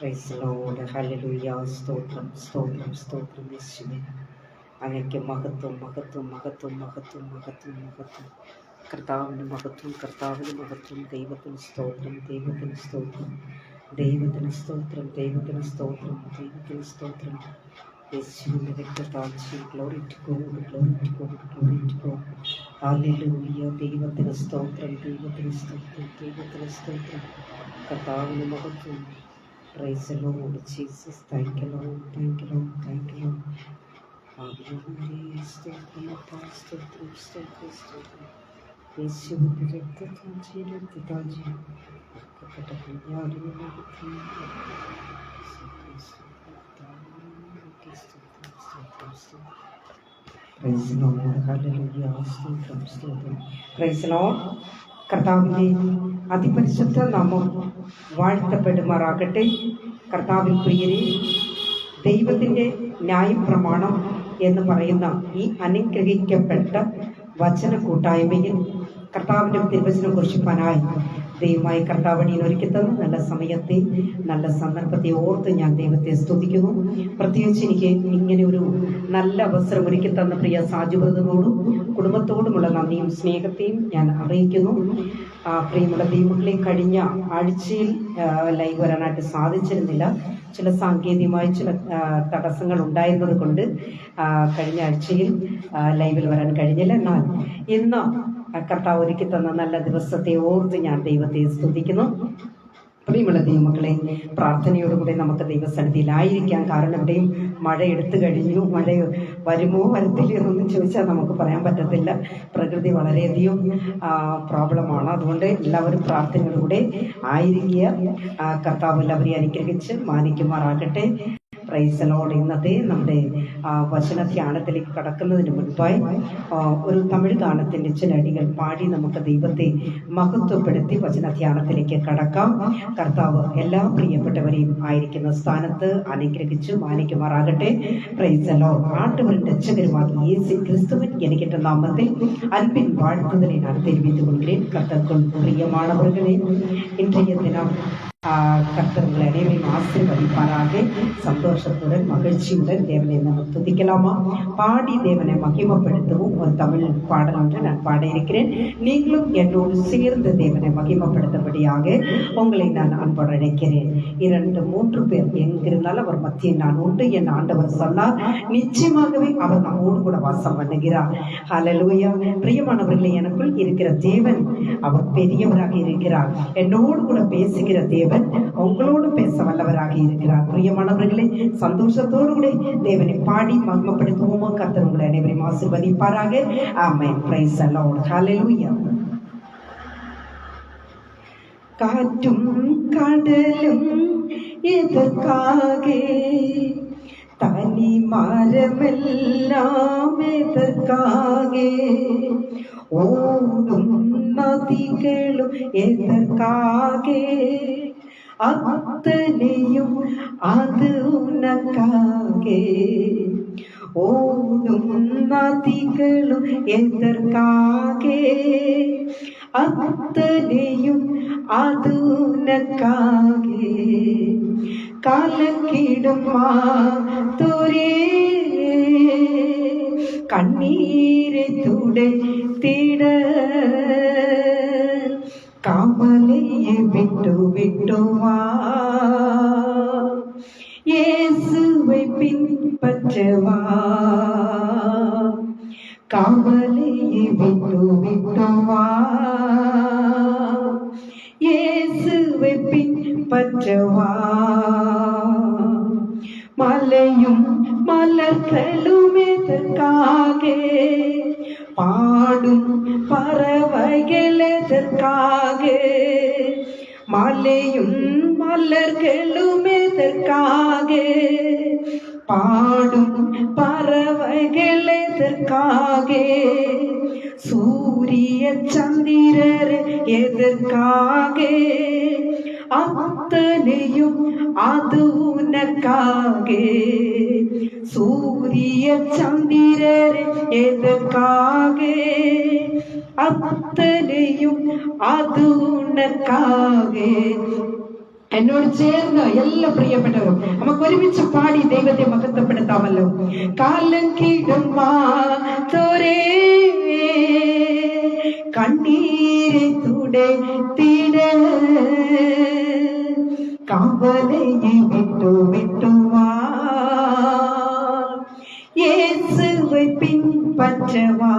Praise Lord. ഹല്ലേലൂയ. സ്തോത്രം സ്തോത്രം സ്തോത്രം യേശുവേ. അങ്ങയ്ക്ക് മഹത്വം മഹത്വം മഹത്വം മഹത്വം മഹത്വം മഹത്വം. കർത്താവിന് മഹത്വം കർത്താവിന് മഹത്വം. ദൈവത്തിന് സ്തോത്രം ദൈവത്തിന് സ്തോത്രം ദൈവത്തിന് സ്തോത്രം ദൈവത്തിന് സ്തോത്രം ദൈവത്തിന് സ്തോത്രം. യേശുവിൻ്റെ രക്തസാക്ഷി. Glory to God glory to God glory to God. Hallelujah. ദൈവത്തിന് സ്തോത്രം ദൈവത്തിന് സ്തോത്രം ദൈവത്തിന് സ്തോത്രം. കർത്താവിന് മഹത്വം. Praise the Lord Jesus. Thank you Lord. Thank you Lord. Thank you Lord. Hallelujah. സ്തോത്രം അപ്പാ. സ്തോത്രം സ്തോത്രം സ്തോത്രം. യേശുവിൻ്റെ രക്തസാക്ഷി രക്തസാക്ഷി. ഒക്കപ്പെട്ട കുഞ്ഞാടിനെ മഹത്വം. Praise the Lord. Hallelujah. സ്തോത്രം സ്തോത്രം. Praise the Lord. കർത്താവിൻ്റെ അതിപരിശുദ്ധ നാമം വാഴ്ത്തപ്പെടുമാറാകട്ടെ. കർത്താവിൻ പ്രിയരെ, ദൈവത്തിൻ്റെ ന്യായപ്രമാണം എന്ന് പറയുന്ന ഈ അനുഗ്രഹിക്കപ്പെട്ട വചന കൂട്ടായ്മയിൽ കർത്താവിൻ്റെ തിരുവചനം കുറിച്ചിപ്പാനായി ദൈവമായി കർത്താവണിയിൽ ഒരുക്കി തന്നു നല്ല സമയത്തെ നല്ല സന്ദർഭത്തെ ഓർത്ത് ഞാൻ ദൈവത്തെ സ്തുതിക്കുന്നു. പ്രത്യേകിച്ച് എനിക്ക് ഇങ്ങനെ ഒരു നല്ല അവസരം ഒരുക്കി തന്ന പ്രിയ സാജുബ്രദറിനോടും കുടുംബത്തോടുമുള്ള നന്ദിയും സ്നേഹത്തെയും ഞാൻ അറിയിക്കുന്നു. പ്രിയമുള്ള ദൈവങ്ങളെ, കഴിഞ്ഞ ആഴ്ചയിൽ ലൈവ് വരാനായിട്ട് സാധിച്ചിരുന്നില്ല. ചില സാങ്കേതികമായ ചില തടസ്സങ്ങൾ ഉണ്ടായിരുന്നത് കൊണ്ട് കഴിഞ്ഞ ആഴ്ചയിൽ ലൈവിൽ വരാൻ കഴിഞ്ഞില്ല. എന്നാൽ ഇന്ന് കർത്താവ് ഒരുക്കി തന്ന നല്ല ദിവസത്തെ ഓർത്ത് ഞാൻ ദൈവത്തെ സ്തുതിക്കുന്നു. പ്രിയമുള്ള ദൈവമക്കളെ, പ്രാർത്ഥനയോടുകൂടി നമുക്ക് ദൈവസന്നിധിയിലായിരിക്കാം. കാരണം ഇവിടെയും മഴ എടുത്തു കഴിഞ്ഞു. മഴ വരുമോ വരത്തില്ല എന്നൊന്നും ചോദിച്ചാൽ നമുക്ക് പറയാൻ പറ്റത്തില്ല. പ്രകൃതി വളരെയധികം പ്രോബ്ലമാണ്. അതുകൊണ്ട് എല്ലാവരും പ്രാർത്ഥനയോടുകൂടെ ആയിരിക്കുക. കർത്താവ് എല്ലാവരെയും അനുഗ്രഹിച്ച് മാനിക്കുമാറാകട്ടെ. Praise Lord. ഇന്നത്തെ നമ്മുടെ വചന ധ്യാനത്തിലേക്ക് കടക്കുന്നതിന് മുൻപായി ഒരു തമിഴ് ഗാനത്തിൻ്റെ ചില അടികൾ പാടി നമുക്ക് ദൈവത്തെ മഹത്വപ്പെടുത്തി വചന ധ്യാനത്തിലേക്ക് കടക്കാം. കർത്താവ് എല്ലാ പ്രിയപ്പെട്ടവരെയും ആയിരിക്കുന്ന സ്ഥാനത്ത് അനുഗ്രഹിച്ചു മാനിക്കുമാറാകട്ടെ. Praise Lord. ആണ്ടുവരും രക്ഷകരുമാക്കി യേശു ക്രിസ്തുവിൻ എനിക്കിട്ട നാമത്തിൽ അൻപിൻ வாழ்த்துதலை நான் தெரிவித்துக் கொள்கிறேன். கர்த்தருக்குள் பிரியமானவர்களே, இன்றைய தினம் கர்த்தர் உங்களை அனைவரையும் ஆசீர்வதிப்பாராக. சந்தோஷத்துடன் மகிழ்ச்சியுடன் தேவனை நம்ம துதிக்கலாமா? பாடி தேவனை மகிமைப்படுத்தவும் ஒரு தமிழ் பாடல் ஒன்று நான் பாட இருக்கிறேன். நீங்களும் என்னோடு சேர்ந்து தேவனை மகிமைப்படுத்தபடியாக உங்களை நான் அன்போடு அழைக்கிறேன். 2-3 பேர் எங்கிருந்தாலும் அவர் மத்தியில் நான் உண்டு என் ஆண்டவர் சொன்னார். நிச்சயமாகவே அவர் நம்மோடு கூட வாசம் பண்ணுகிறார். ஹல்லேலூயா. பிரியமானவர்களே, எனக்குள் இருக்கிற தேவன் அவர் பெரியவராக இருக்கிறார். என்னோடு கூட பேசுகிற தேவன் உங்களோடு பேச வல்லவராக இருக்கிறார். பிரியமானவர்களே, சந்தோஷத்தோடு கூட தேவனை பாடி மகிமைப்படுத்துவோமா? கர்த்தர் உங்களை அனைவரையும் ஆசீர்வதிப்பாராக. ஆமென். Praise the lord. ஹல்லேலூயா. காற்றும் கடலும் எதற்காக, தனி மரமெல்லாம் எதற்காக, ஓடும் நதிகளும் எதற்காக, அத்தனையும் அது உனக்காக, ஓடும் நதிகளும் எதற்காக, அத்தனையும் அது உனக்காக, கலக்கிடும் மாதோரே கண்ணீரை துடைத்திட, கவலையை விட்டு விட்டுவா, இயேசுவை பின்பற்றவா, கவலையை விட்டு விட்டுவா, இயேசுவை பின்பற்றவா. மலையும் மலர்களும் எதற்காக, பாடும் பறவைகள் எதற்காக, மலையும் மலர்களும் எதற்காக, பாடும் பறவைகள் எதற்காக, சூரிய சந்திரர் எதற்காக, அத்தனையும் அது உனக்காக, சூரிய சந்திரர் எதற்காக, அத்தனையும் அது உனக்காக, എന്നോട് ചേർന്ന് എല്ലാ പ്രിയപ്പെട്ടവരും നമുക്ക് ഒരുമിച്ച് പാടി ദൈവത്തെ മഹത്വപ്പെടുത്താമല്ലോ. കാലം കീടും മാതോരേ കണ്ണീരെ തുടത്തിട കവലയെ വിട്ടുവാ യേശുவை பின்பற்றவா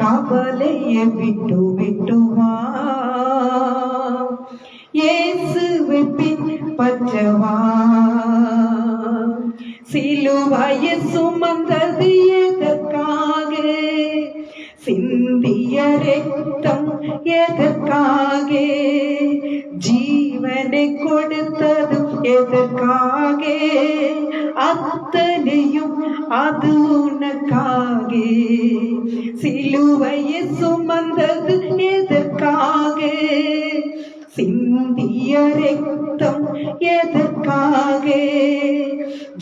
கவலையை விட்டுவா இயேசுவை பின்பற்றவா சிலுவையை சுமந்தது எதற்காக சிந்திய ரத்தம் எதற்காக ஜீவனை கொடுத்ததும் எதற்காக அத்தனையும் அது உனக்காக சிலுவையை சுமந்தது எதற்காக சிந்திய ரத்தம் எதற்காக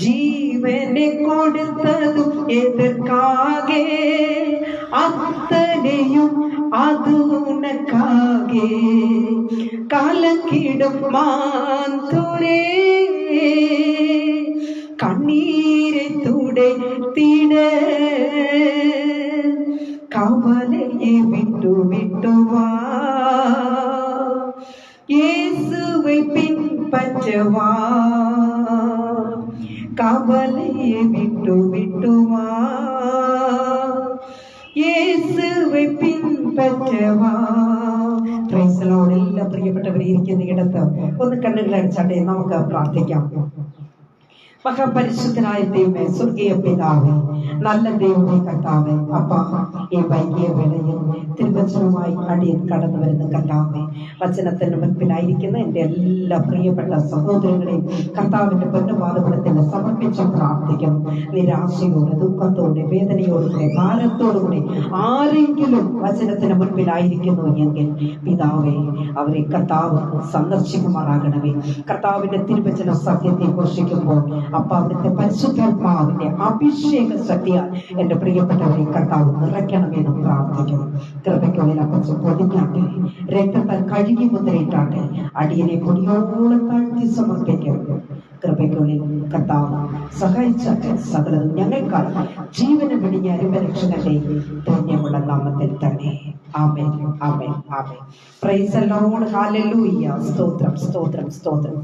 ஜீவனை கொடுத்ததும் எதற்காக அத்தனையும் அது உனக்காக கலங்கிடும் மாந்தோரே கண்ணீரை துடைத்திட கவலையை விட்டுவா இயேசுவை பின்பற்றவா கவலையை விட்டுவா യേശുവെ പിൻപറ്റവാ. Price the Lord. എല്ലാ പ്രിയപ്പെട്ടവരെ ഇരിക്കുന്ന ഇടത്ത് ഒന്ന് കണ്ണുകളടച്ചാട്ടെ, നമുക്ക് പ്രാർത്ഥിക്കാം. മഹാപരിശുദ്ധനായ ദൈവമേ, സ്വർഗീയ പിതാവേ, നല്ല ദൈവമേ, കർത്താവേ, അപ്പാ, ഈ വൈകിയ വേളയിൽ തിരുവചനവുമായി അടിയൻ കടന്നു വരുന്ന കർത്താവേ, വചനത്തിന് മുൻപിലായിരിക്കുന്ന എൻ്റെ എല്ലാ പ്രിയപ്പെട്ട സഹോദരങ്ങളെയും കർത്താവിന്റെ പൊന്നുപാദപീഠത്തിൽ സമർപ്പിച്ച് പ്രാർത്ഥിക്കുന്നു. നിരാശയോടെ, ദുഃഖത്തോടെ, വേദനയോടുകൂടെ, ഭാരത്തോടുകൂടെ ആരെങ്കിലും വചനത്തിന് മുൻപിലായിരിക്കുന്നു എങ്കിൽ പിതാവേ, അവരെ കർത്താവ് സന്ദർശിക്കുമാറാകണമേ. കർത്താവിന്റെ തിരുവചന സത്യത്തെ ഘോഷിക്കുമ്പോൾ അപ്പൊ അവിടുത്തെ പരിശുദ്ധാത്മാവിന്റെ അഭിഷേക ശക്തിയാൽ എന്റെ പ്രിയപ്പെട്ടവരെ കർത്താവ് നിറയ്ക്കണമെന്ന് പ്രാർത്ഥിക്കുന്നു. കൃപയ്ക്കുള്ളിൽ അപ്പച്ചു പൊതിഞ്ഞാട്ടെ, രക്തത്താൽ കഴുകി മുദ്രയിട്ടാട്ടെ, അടിയനെ പൊടിയോളം താഴ്ത്തി സമർപ്പിക്കും. കൃപയ്ക്കുള്ളിൽ കർത്താവ് സഹായിച്ചാട്ടെ, സകലതും ഞങ്ങൾക്കായി ജീവന് വെടിഞ്ഞ അരുമരക്ഷകന്റെ ധന്യമുള്ള നാമത്തിൽ തന്നെ. ആമേൻ, ആമേൻ, ആമേൻ. Praise the lord. ഹല്ലേലൂയ. സ്തോത്രം, സ്തോത്രം, സ്തോത്രം.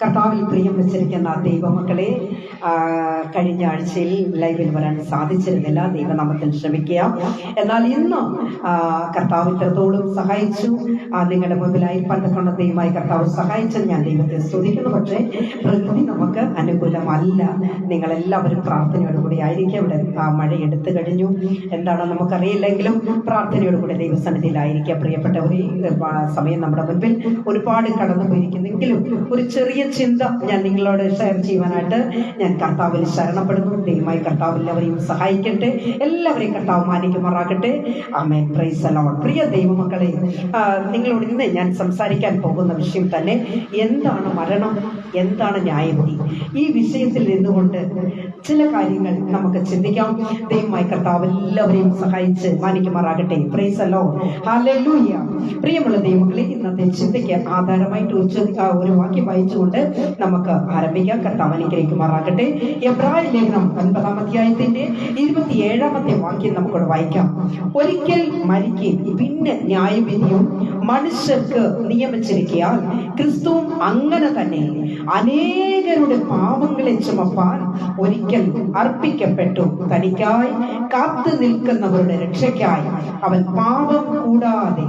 കർത്താവിൽ പ്രിയം വെച്ചിരിക്കുന്ന ദൈവമക്കളെ, കഴിഞ്ഞ ആഴ്ചയിൽ ലൈവിൽ വരാൻ സാധിച്ചിരുന്നില്ല, ദൈവനാമത്തിൽ ക്ഷമിക്കുക. എന്നാൽ ഇന്ന് കർത്താവ് ഇത്രത്തോളം സഹായിച്ചു. നിങ്ങളുടെ മുമ്പിലായി പണ്ടക്കൊണ്ട ദൈവമായി കർത്താവ് സഹായിച്ചത് ഞാൻ ദൈവത്തെ സ്തുതിക്കുന്നു. പക്ഷേ പ്രകൃതി നമുക്ക് അനുകൂലമല്ല. നിങ്ങളെല്ലാവരും പ്രാർത്ഥനയോടുകൂടി ആയിരിക്കും. ഇവിടെ മഴ എടുത്തു കഴിഞ്ഞു, എന്താണ് നമുക്കറിയില്ലെങ്കിലും പ്രാർത്ഥനയോടുകൂടി ദൈവസന്നിധിയിലായിരിക്കുക. പ്രിയപ്പെട്ടവരെ, സമയം നമ്മുടെ മുൻപിൽ ഒരുപാട് കടന്നു പോയിരിക്കുന്നെങ്കിലും ഒരു ചെറിയ ചിന്ത ഞാൻ നിങ്ങളോട് ഷെയർ ചെയ്യുവാനായിട്ട് ഞാൻ കർത്താവിൽ ശരണപ്പെടുന്നു. ദൈവമായി കർത്താവ് എല്ലാവരെയും സഹായിക്കട്ടെ, എല്ലാവരെയും കർത്താവ് മാനിക്കുമാറാകട്ടെ. ആമേൻ. Praise the lord. പ്രിയ ദൈവമക്കളെ, നിങ്ങളോട് ഇന്ന് ഞാൻ സംസാരിക്കാൻ പോകുന്ന വിഷയം തന്നെ എന്താണ് മരണം, എന്താണ് ന്യായവിധി. ഈ വിഷയത്തിൽ നിന്നുകൊണ്ട് ചില കാര്യങ്ങൾ നമുക്ക് ചിന്തിക്കാം. ദൈവമായി കർത്താവ് എല്ലാവരെയും സഹായിച്ച് മാനിക്കുമാറാകട്ടെ. Praise the lord. ഹല്ലേലൂയ. പ്രിയമുള്ള ദൈവമക്കളെ, ഇന്നത്തെ ചിന്തയ്ക്ക് ആധാരമായിട്ട് ഒരു വാക്യം വായിച്ചുകൊണ്ട് നമുക്ക് ആരംഭിക്കാം. കർത്താവ് അനുഗ്രഹിക്കുമാറാകട്ടെ. എബ്രായ ലേഖനം 9-ാം അധ്യായത്തിന്റെ 27-ാമത്തെ വാക്യം നമുക്കോട് വായിക്കാം. ഒരിക്കൽ മരിക്കുകയും പിന്നെ ന്യായവിധിയും മനുഷ്യർക്ക് നിയമിച്ചിരിക്കാൻ ക്രിസ്തുവും അങ്ങനെ തന്നെ അനേകരുടെ പാപങ്ങളെ ചുമപ്പാൻ ഒരിക്കൽ അർപ്പിക്കപ്പെട്ടു. തനിക്കായി കാത്തു നിൽക്കുന്നവരുടെ രക്ഷയ്ക്കായി അവൻ പാപം കൂടാതെ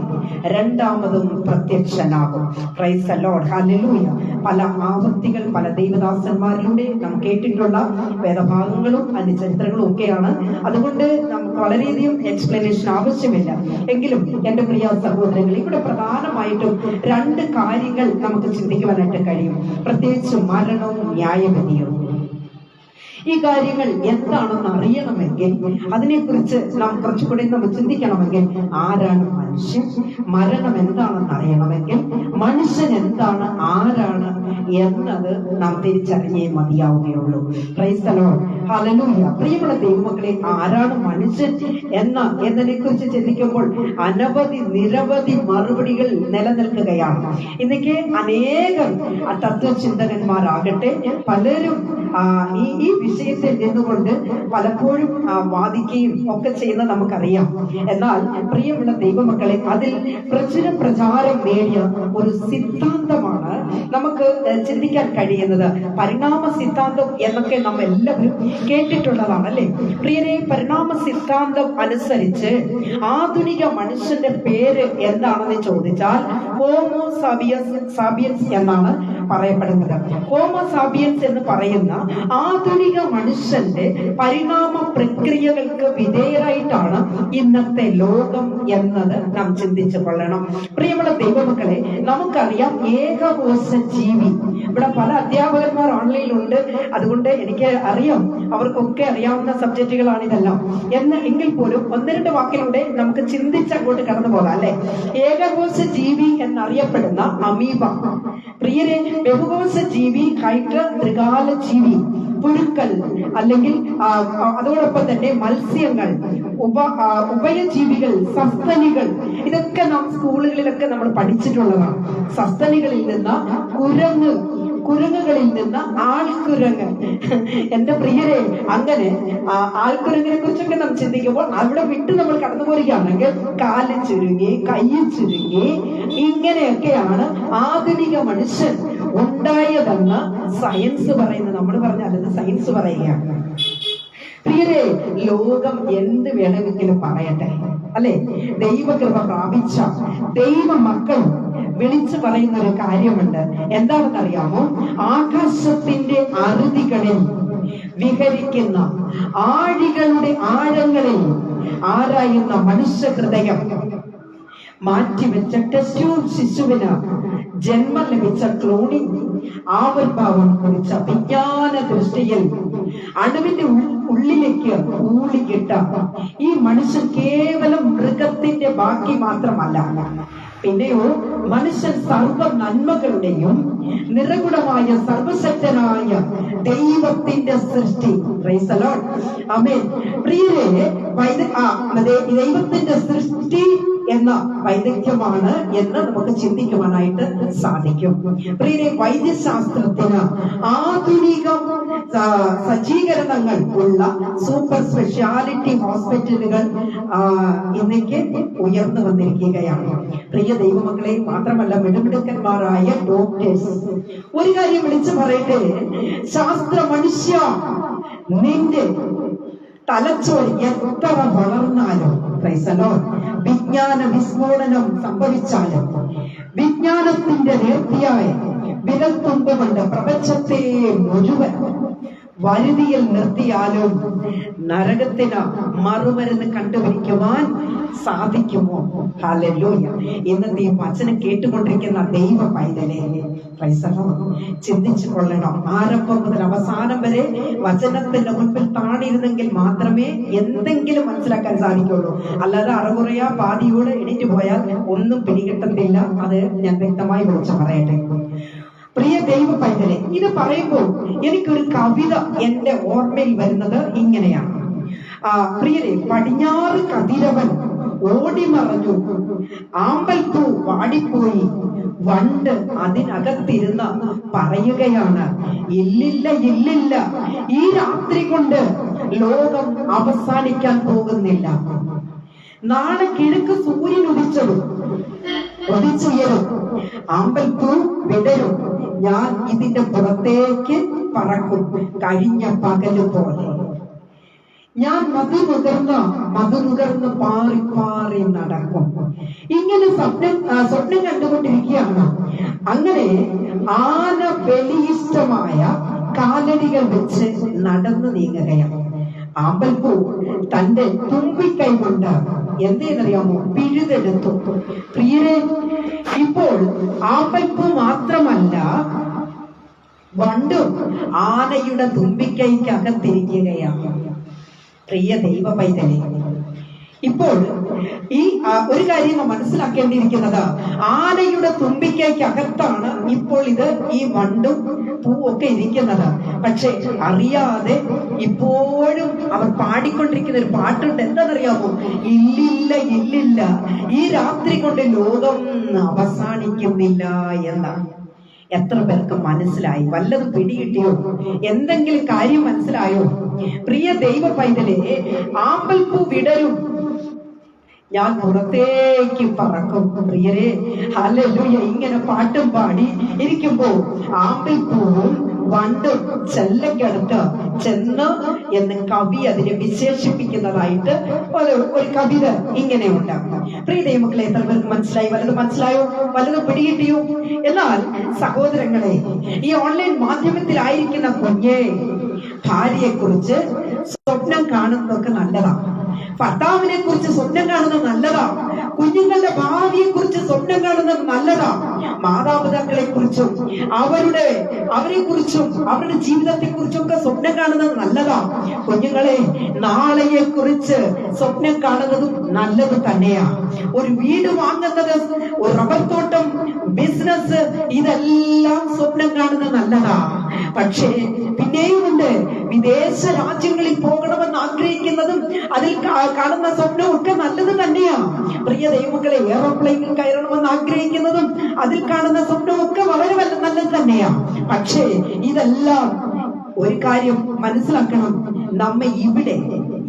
രണ്ടാമതും പ്രത്യക്ഷനാകും. Praise the lord. ഹല്ലേലൂയ. പല ആവൃത്തികൾ പല ദൈവദാസന്മാരിലൂടെ നാം കേട്ടിട്ടുള്ള വേദഭാഗങ്ങളും അതിന്റെ ചരിത്രങ്ങളും ഒക്കെയാണ്. അതുകൊണ്ട് നമുക്ക് വളരെയധികം എക്സ്പ്ലനേഷൻ ആവശ്യമില്ല. എങ്കിലും എന്റെ പ്രിയ സഹോദരങ്ങൾ, ഇവിടെ പ്രധാനമായിട്ടും രണ്ട് കാര്യങ്ങൾ നമുക്ക് ചിന്തിക്കുവാനായിട്ട് കഴിയും, പ്രത്യേകിച്ച് മരണവും ന്യായവിധിയും. ഈ കാര്യങ്ങൾ എന്താണെന്ന് അറിയണമെങ്കിൽ, അതിനെക്കുറിച്ച് നാം കുറച്ചുകൂടി നമ്മൾ ചിന്തിക്കണമെങ്കിൽ, ആരാണ് മനുഷ്യൻ, മരണം എന്താണെന്ന് അറിയണമെങ്കിൽ, മനുഷ്യൻ എന്താണ്, ആരാണ്, എന്നത് നാം തിരിച്ചറിഞ്ഞേ മതിയാവുകയുള്ളൂ. Praise the lord. ഹല്ലേലൂയ. പ്രിയമുള്ള ദൈവമക്കളെ, ആരാണ് മനുഷ്യൻ എന്നതിനെ കുറിച്ച് ചിന്തിക്കുമ്പോൾ നിരവധി മറുപടികൾ നിലനിൽക്കുകയാണ്. ഇന്നൊക്കെ അനേകം തത്വചിന്തകന്മാരാകട്ടെ പലരും ഈ വിഷയത്തിൽ നിന്നുകൊണ്ട് പലപ്പോഴും വാദിക്കുകയും ഒക്കെ ചെയ്യുന്നത് നമുക്കറിയാം. എന്നാൽ പ്രിയമുള്ള ദൈവമക്കളെ, അതിൽ പ്രചാരം നേടിയ ഒരു സിദ്ധാന്തമാണ് നമുക്ക് ചിന്തിക്കാൻ കഴിയുന്നത്. പരിണാമ സിദ്ധാന്തം എന്നൊക്കെ നാം എല്ലാവരും കേട്ടിട്ടുള്ളതാണ്, അല്ലെ പ്രിയരെ? പരിണാമ സിദ്ധാന്തം അനുസരിച്ച് ആധുനിക മനുഷ്യന്റെ പേര് എന്താണെന്ന് ചോദിച്ചാൽ ഹോമോ സാപിയൻസ് എന്നാണ് പറയപ്പെടുന്നത്. ഹോമോ സാപിയൻസ് എന്ന് പറയുന്ന ആധുനിക മനുഷ്യന്റെ പരിണാമ പ്രക്രിയകൾക്ക് വിധേയരായിട്ടാണ് ഇന്നത്തെ ലോകം എന്നത് നാം ചിന്തിച്ചു കൊള്ളണം. പ്രിയമുള്ള ദൈവമക്കളെ, നമുക്കറിയാം ഏകകോശ ജീവി. ഇവിടെ പല അധ്യാപകന്മാർ ഓൺലൈനിലുണ്ട്, അതുകൊണ്ട് എനിക്ക് അറിയാം, അവർക്കൊക്കെ അറിയാവുന്ന സബ്ജക്റ്റുകളാണ് ഇതെല്ലാം. എങ്കിൽ പോലും ഒന്ന് രണ്ട് വാക്കിലൂടെ നമുക്ക് ചിന്തിച്ച് അങ്ങോട്ട് കടന്നു പോകാം, അല്ലെ? ഏകകോശ ജീവി എന്നറിയപ്പെടുന്ന അമീബ, പ്രിയരെ, ബഹുകോശ ജീവി, ഹൈഡ്ര, ത്രികാല ജീവി, പുഴുക്കൾ, അല്ലെങ്കിൽ അതോടൊപ്പം തന്നെ മത്സ്യങ്ങൾ, ഉഭയജീവികൾ, സസ്തനികൾ, ഇതൊക്കെ നാം സ്കൂളുകളിലൊക്കെ നമ്മൾ പഠിച്ചിട്ടുള്ളതാണ്. സസ്തനികളിൽ നിന്ന് കുരങ്ങുകളിൽ നിന്ന് ആൾക്കുരങ്ങ്. എന്റെ പ്രിയരെ, അങ്ങനെ ആൾക്കുരങ്ങിനെ കുറിച്ചൊക്കെ നാം ചിന്തിക്കുമ്പോൾ അവിടെ വിട്ട് നമ്മൾ കടന്നു പോരുകയാണെങ്കിൽ കാല് ചുരുങ്ങി, കൈ ചുരുങ്ങി, ഇങ്ങനെയൊക്കെയാണ് ആധുനിക മനുഷ്യൻ ഉണ്ടായതെന്ന് സയൻസ് പറയുന്നത്. നമ്മൾ പറഞ്ഞാൽ സയൻസ് പറയുകയാണ്. പ്രിയരെ, ലോകം എന്ത് വേണമെങ്കിലും പറയട്ടെ, അല്ലെ? ദൈവകൃപ പ്രാപിച്ച ദൈവ മക്കൾ വിളിച്ചു പറയുന്ന ഒരു കാര്യമുണ്ട്. എന്താണെന്നറിയാമോ? ആകാശത്തിന്റെ അറുതികളിൽ വിഹരിക്കുന്ന ആഴികളുടെ ആഴങ്ങളിൽ ആരായുന്ന മനുഷ്യ ഹൃദയം മാറ്റിവെച്ച ടെസ്റ്റ് ട്യൂബ് ശിശുവിന് ജന്മം ലഭിച്ച ക്ലോണിംഗ് ആവിർഭാവം കുറിച്ച വിജ്ഞാന ദൃഷ്ടിയിൽ അണുവിന്റെ ഉള്ളിലേക്ക് ഊളിക്കിട്ട ഈ മനുഷ്യൻ കേവലം മൃഗത്തിന്റെ ബാക്കി മാത്രമല്ല, പിന്നെയോ മനുഷ്യൻ സർവ നന്മകളുടെയും നിറകുടമായ സർവശക്തനായ ദൈവത്തിന്റെ സൃഷ്ടി. Praise the lord. ആമേൻ. പ്രിയരെ, ദൈവത്തിന്റെ സൃഷ്ടി എന്ന വൈദഗ്ധ്യമാണ് എന്ന് നമുക്ക് ചിന്തിക്കുവാനായിട്ട് സാധിക്കും. പ്രിയരെ, വൈദ്യശാസ്ത്രത്തിന് ആധുനിക സജ്ജീകരണങ്ങൾ ഉള്ള സൂപ്പർ സ്പെഷ്യാലിറ്റി ഹോസ്പിറ്റലുകൾ ഇന്നേക്ക് ഉയർന്നു വന്നിരിക്കുകയാണ്. പ്രിയ ദൈവമക്കളെ, മാത്രമല്ല മിടുമിടുക്കന്മാരായ ഡോക്ടേഴ്സ്. ഒരു കാര്യം വിളിച്ചു പറയട്ടെ, ശാസ്ത്ര മനുഷ്യ, നിന്റെ തലച്ചോർ എത്ര വളർന്നാലും, പ്രൈസ് ദി ലോർഡ്, വിജ്ഞാന വിസ്ഫോടനം സംഭവിച്ചാലും, വിജ്ഞാനത്തിന്റെ നേർത്തിയായ വിരൽത്തുമ്പ് കൊണ്ട് പ്രപഞ്ചത്തെ മുഴുവൻ വരുതിയിൽ നിർത്തിയാലും നരകത്തിന് മറുമരുന്ന് കണ്ടുപിടിക്കുവാൻ സാധിക്കുമോ? ഹല്ലേലൂയ. ഇന്നത്തെ വചനം കേട്ടുകൊണ്ടിരിക്കുന്ന ദൈവ പൈതലേ, ചിന്തിച്ചു കൊള്ളണം. ആരംഭം മുതൽ അവസാനം വരെ വചനത്തിന്റെ മുൻപിൽ താണിരുന്നെങ്കിൽ മാത്രമേ എന്തെങ്കിലും മനസ്സിലാക്കാൻ സാധിക്കുള്ളൂ. അല്ലാതെ അറകുറയാ പാതിയോട് എണീറ്റ് പോയാൽ ഒന്നും പിടികിട്ടത്തില്ല. അത് ഞാൻ വ്യക്തമായി വിളിച്ചു പറയട്ടെ. പ്രിയ ദൈവ പൈതലെ, ഇത് പറയുമ്പോൾ എനിക്കൊരു കവിത എന്റെ ഓർമ്മയിൽ വരുന്നത് ഇങ്ങനെയാണ്. പ്രിയരെ, പടിഞ്ഞാറ് കതിരവൻ ഓടിമറഞ്ഞു, ആമ്പൽപ്പൂ വാടിപ്പോയി, വണ്ട് അതിനകത്തിരുന്ന് പറയുകയാണ്, ഇല്ലില്ല ഇല്ലില്ല, ഈ രാത്രി കൊണ്ട് ലോകം അവസാനിക്കാൻ പോകുന്നില്ല. നാളെ കിഴക്ക് സൂര്യൻ ഉദിച്ചുയരും, ആമ്പൽപ്പൂ വിടരും, ഞാൻ ഇതിന്റെ പുറത്തേക്ക് പറക്കും, കഴിഞ്ഞ പകല് പോലെ. ഞാൻ മധുനുകർന്ന് പാറി പാറി നടക്കും. ഇങ്ങനെ സ്വപ്നം കണ്ടുകൊണ്ടിരിക്കുകയാണ്. അങ്ങനെ ആന ബലിയിഷ്ടമായ കാലടികൾ വെച്ച് നടന്നു നീങ്ങുകയാണ്. ആമ്പൽപ്പൂ തന്റെ തുമ്പിക്കൈ കൊണ്ട് എന്തേന്നറിയാമോ? പിഴുതെടുത്തു. പ്രിയരെ, ഇപ്പോൾ ആമ്പൽപ്പൂ മാത്രമല്ല, വണ്ടും ആനയുടെ തുമ്പിക്കൈക്കകത്തിരിക്കുകയാണ്. പ്രിയ ദൈവ പൈതലേ, ഇപ്പോൾ ഈ ഒരു കാര്യം മനസ്സിലാക്കേണ്ടിയിരിക്കുന്നത്, ആനയുടെ തുമ്പിക്കകത്താണ് ഇപ്പോൾ ഈ വണ്ടും പൂവൊക്കെ ഇരിക്കുന്നത്. പക്ഷെ അറിയാതെ ഇപ്പോഴും അവർ പാടിക്കൊണ്ടിരിക്കുന്ന ഒരു പാട്ടുണ്ട്. എന്താണെന്നറിയാമോ? ഇല്ലില്ല ഇല്ലില്ല, ഈ രാത്രി കൊണ്ട് ലോകം അവസാനിക്കുന്നില്ല എന്നാണ്. എത്ര പേർക്ക് മനസ്സിലായി? വല്ലതും പിടികിട്ടിയോ? എന്തെങ്കിലും കാര്യം മനസ്സിലായോ? പ്രിയ ദൈവ പൈതലേ, ആമ്പൽപ്പൂ വിടരും, ഞാൻ പുറത്തേക്ക് പറക്കും. പ്രിയരെ, ഹല്ലേലൂയ. ഇങ്ങനെ പാട്ടും പാടി ഇരിക്കുമ്പോ ആമ്പൽപ്പൂവും വണ്ടും ചെല്ലക്കടുത്ത് ചെന്ന് എന്ന് കവി അതിനെ വിശേഷിപ്പിക്കുന്നതായിട്ട് ഒരു കവിത ഇങ്ങനെ ഉണ്ടാകും. പ്രിയ ദൈവമക്കളെ, എത്ര പേർക്ക് മനസ്സിലായി? വല്ലതും മനസ്സിലായോ? വല്ലതും പിടികിട്ടിയോ? എന്നാൽ സഹോദരങ്ങളെ, ഈ ഓൺലൈൻ മാധ്യമത്തിലായിരിക്കുന്ന കുഞ്ഞെ, ഭാര്യയെ കുറിച്ച് സ്വപ്നം കാണുന്നതൊക്കെ നല്ലതാണ്. ഭർത്താവിനെ കുറിച്ച് സ്വപ്നം കാണുന്നത് നല്ലതാ. കുഞ്ഞുങ്ങളുടെ ഭാവിയെ കുറിച്ച് സ്വപ്നം കാണുന്നത് നല്ലതാ. മാതാപിതാക്കളെ കുറിച്ചും അവരെ കുറിച്ചും അവരുടെ ജീവിതത്തെ കുറിച്ചൊക്കെ സ്വപ്നം കാണുന്നത് നല്ലതാ. കുഞ്ഞുങ്ങളെ, നാളെയെ കുറിച്ച് സ്വപ്നം കാണുന്നതും നല്ലത് തന്നെയാ. ഒരു വീട് വാങ്ങുന്നത്, ഒരു റബ്ബർ തോട്ടം, ബിസിനസ്, ഇതെല്ലാം സ്വപ്നം കാണുന്നത് നല്ലതാ. പക്ഷേ പിന്നെയുമുണ്ട് വിദേശ രാജ്യങ്ങളിൽ പോകണമെന്ന് ആഗ്രഹിക്കുന്നതും അതിൽ കാണുന്ന സ്വപ്നവും ഒക്കെ നല്ലത് തന്നെയാ. പ്രിയ ദൈവമക്കളെ, എയർപ്ലെയിനിൽ കയറണമെന്ന് ആഗ്രഹിക്കുന്നതും അതിൽ കാണുന്ന സ്വപ്നവും ഒക്കെ വളരെ നല്ലത് തന്നെയാ. പക്ഷേ ഇതെല്ലാം ഒരു കാര്യം മനസ്സിലാക്കണം, നമ്മെ ഇവിടെ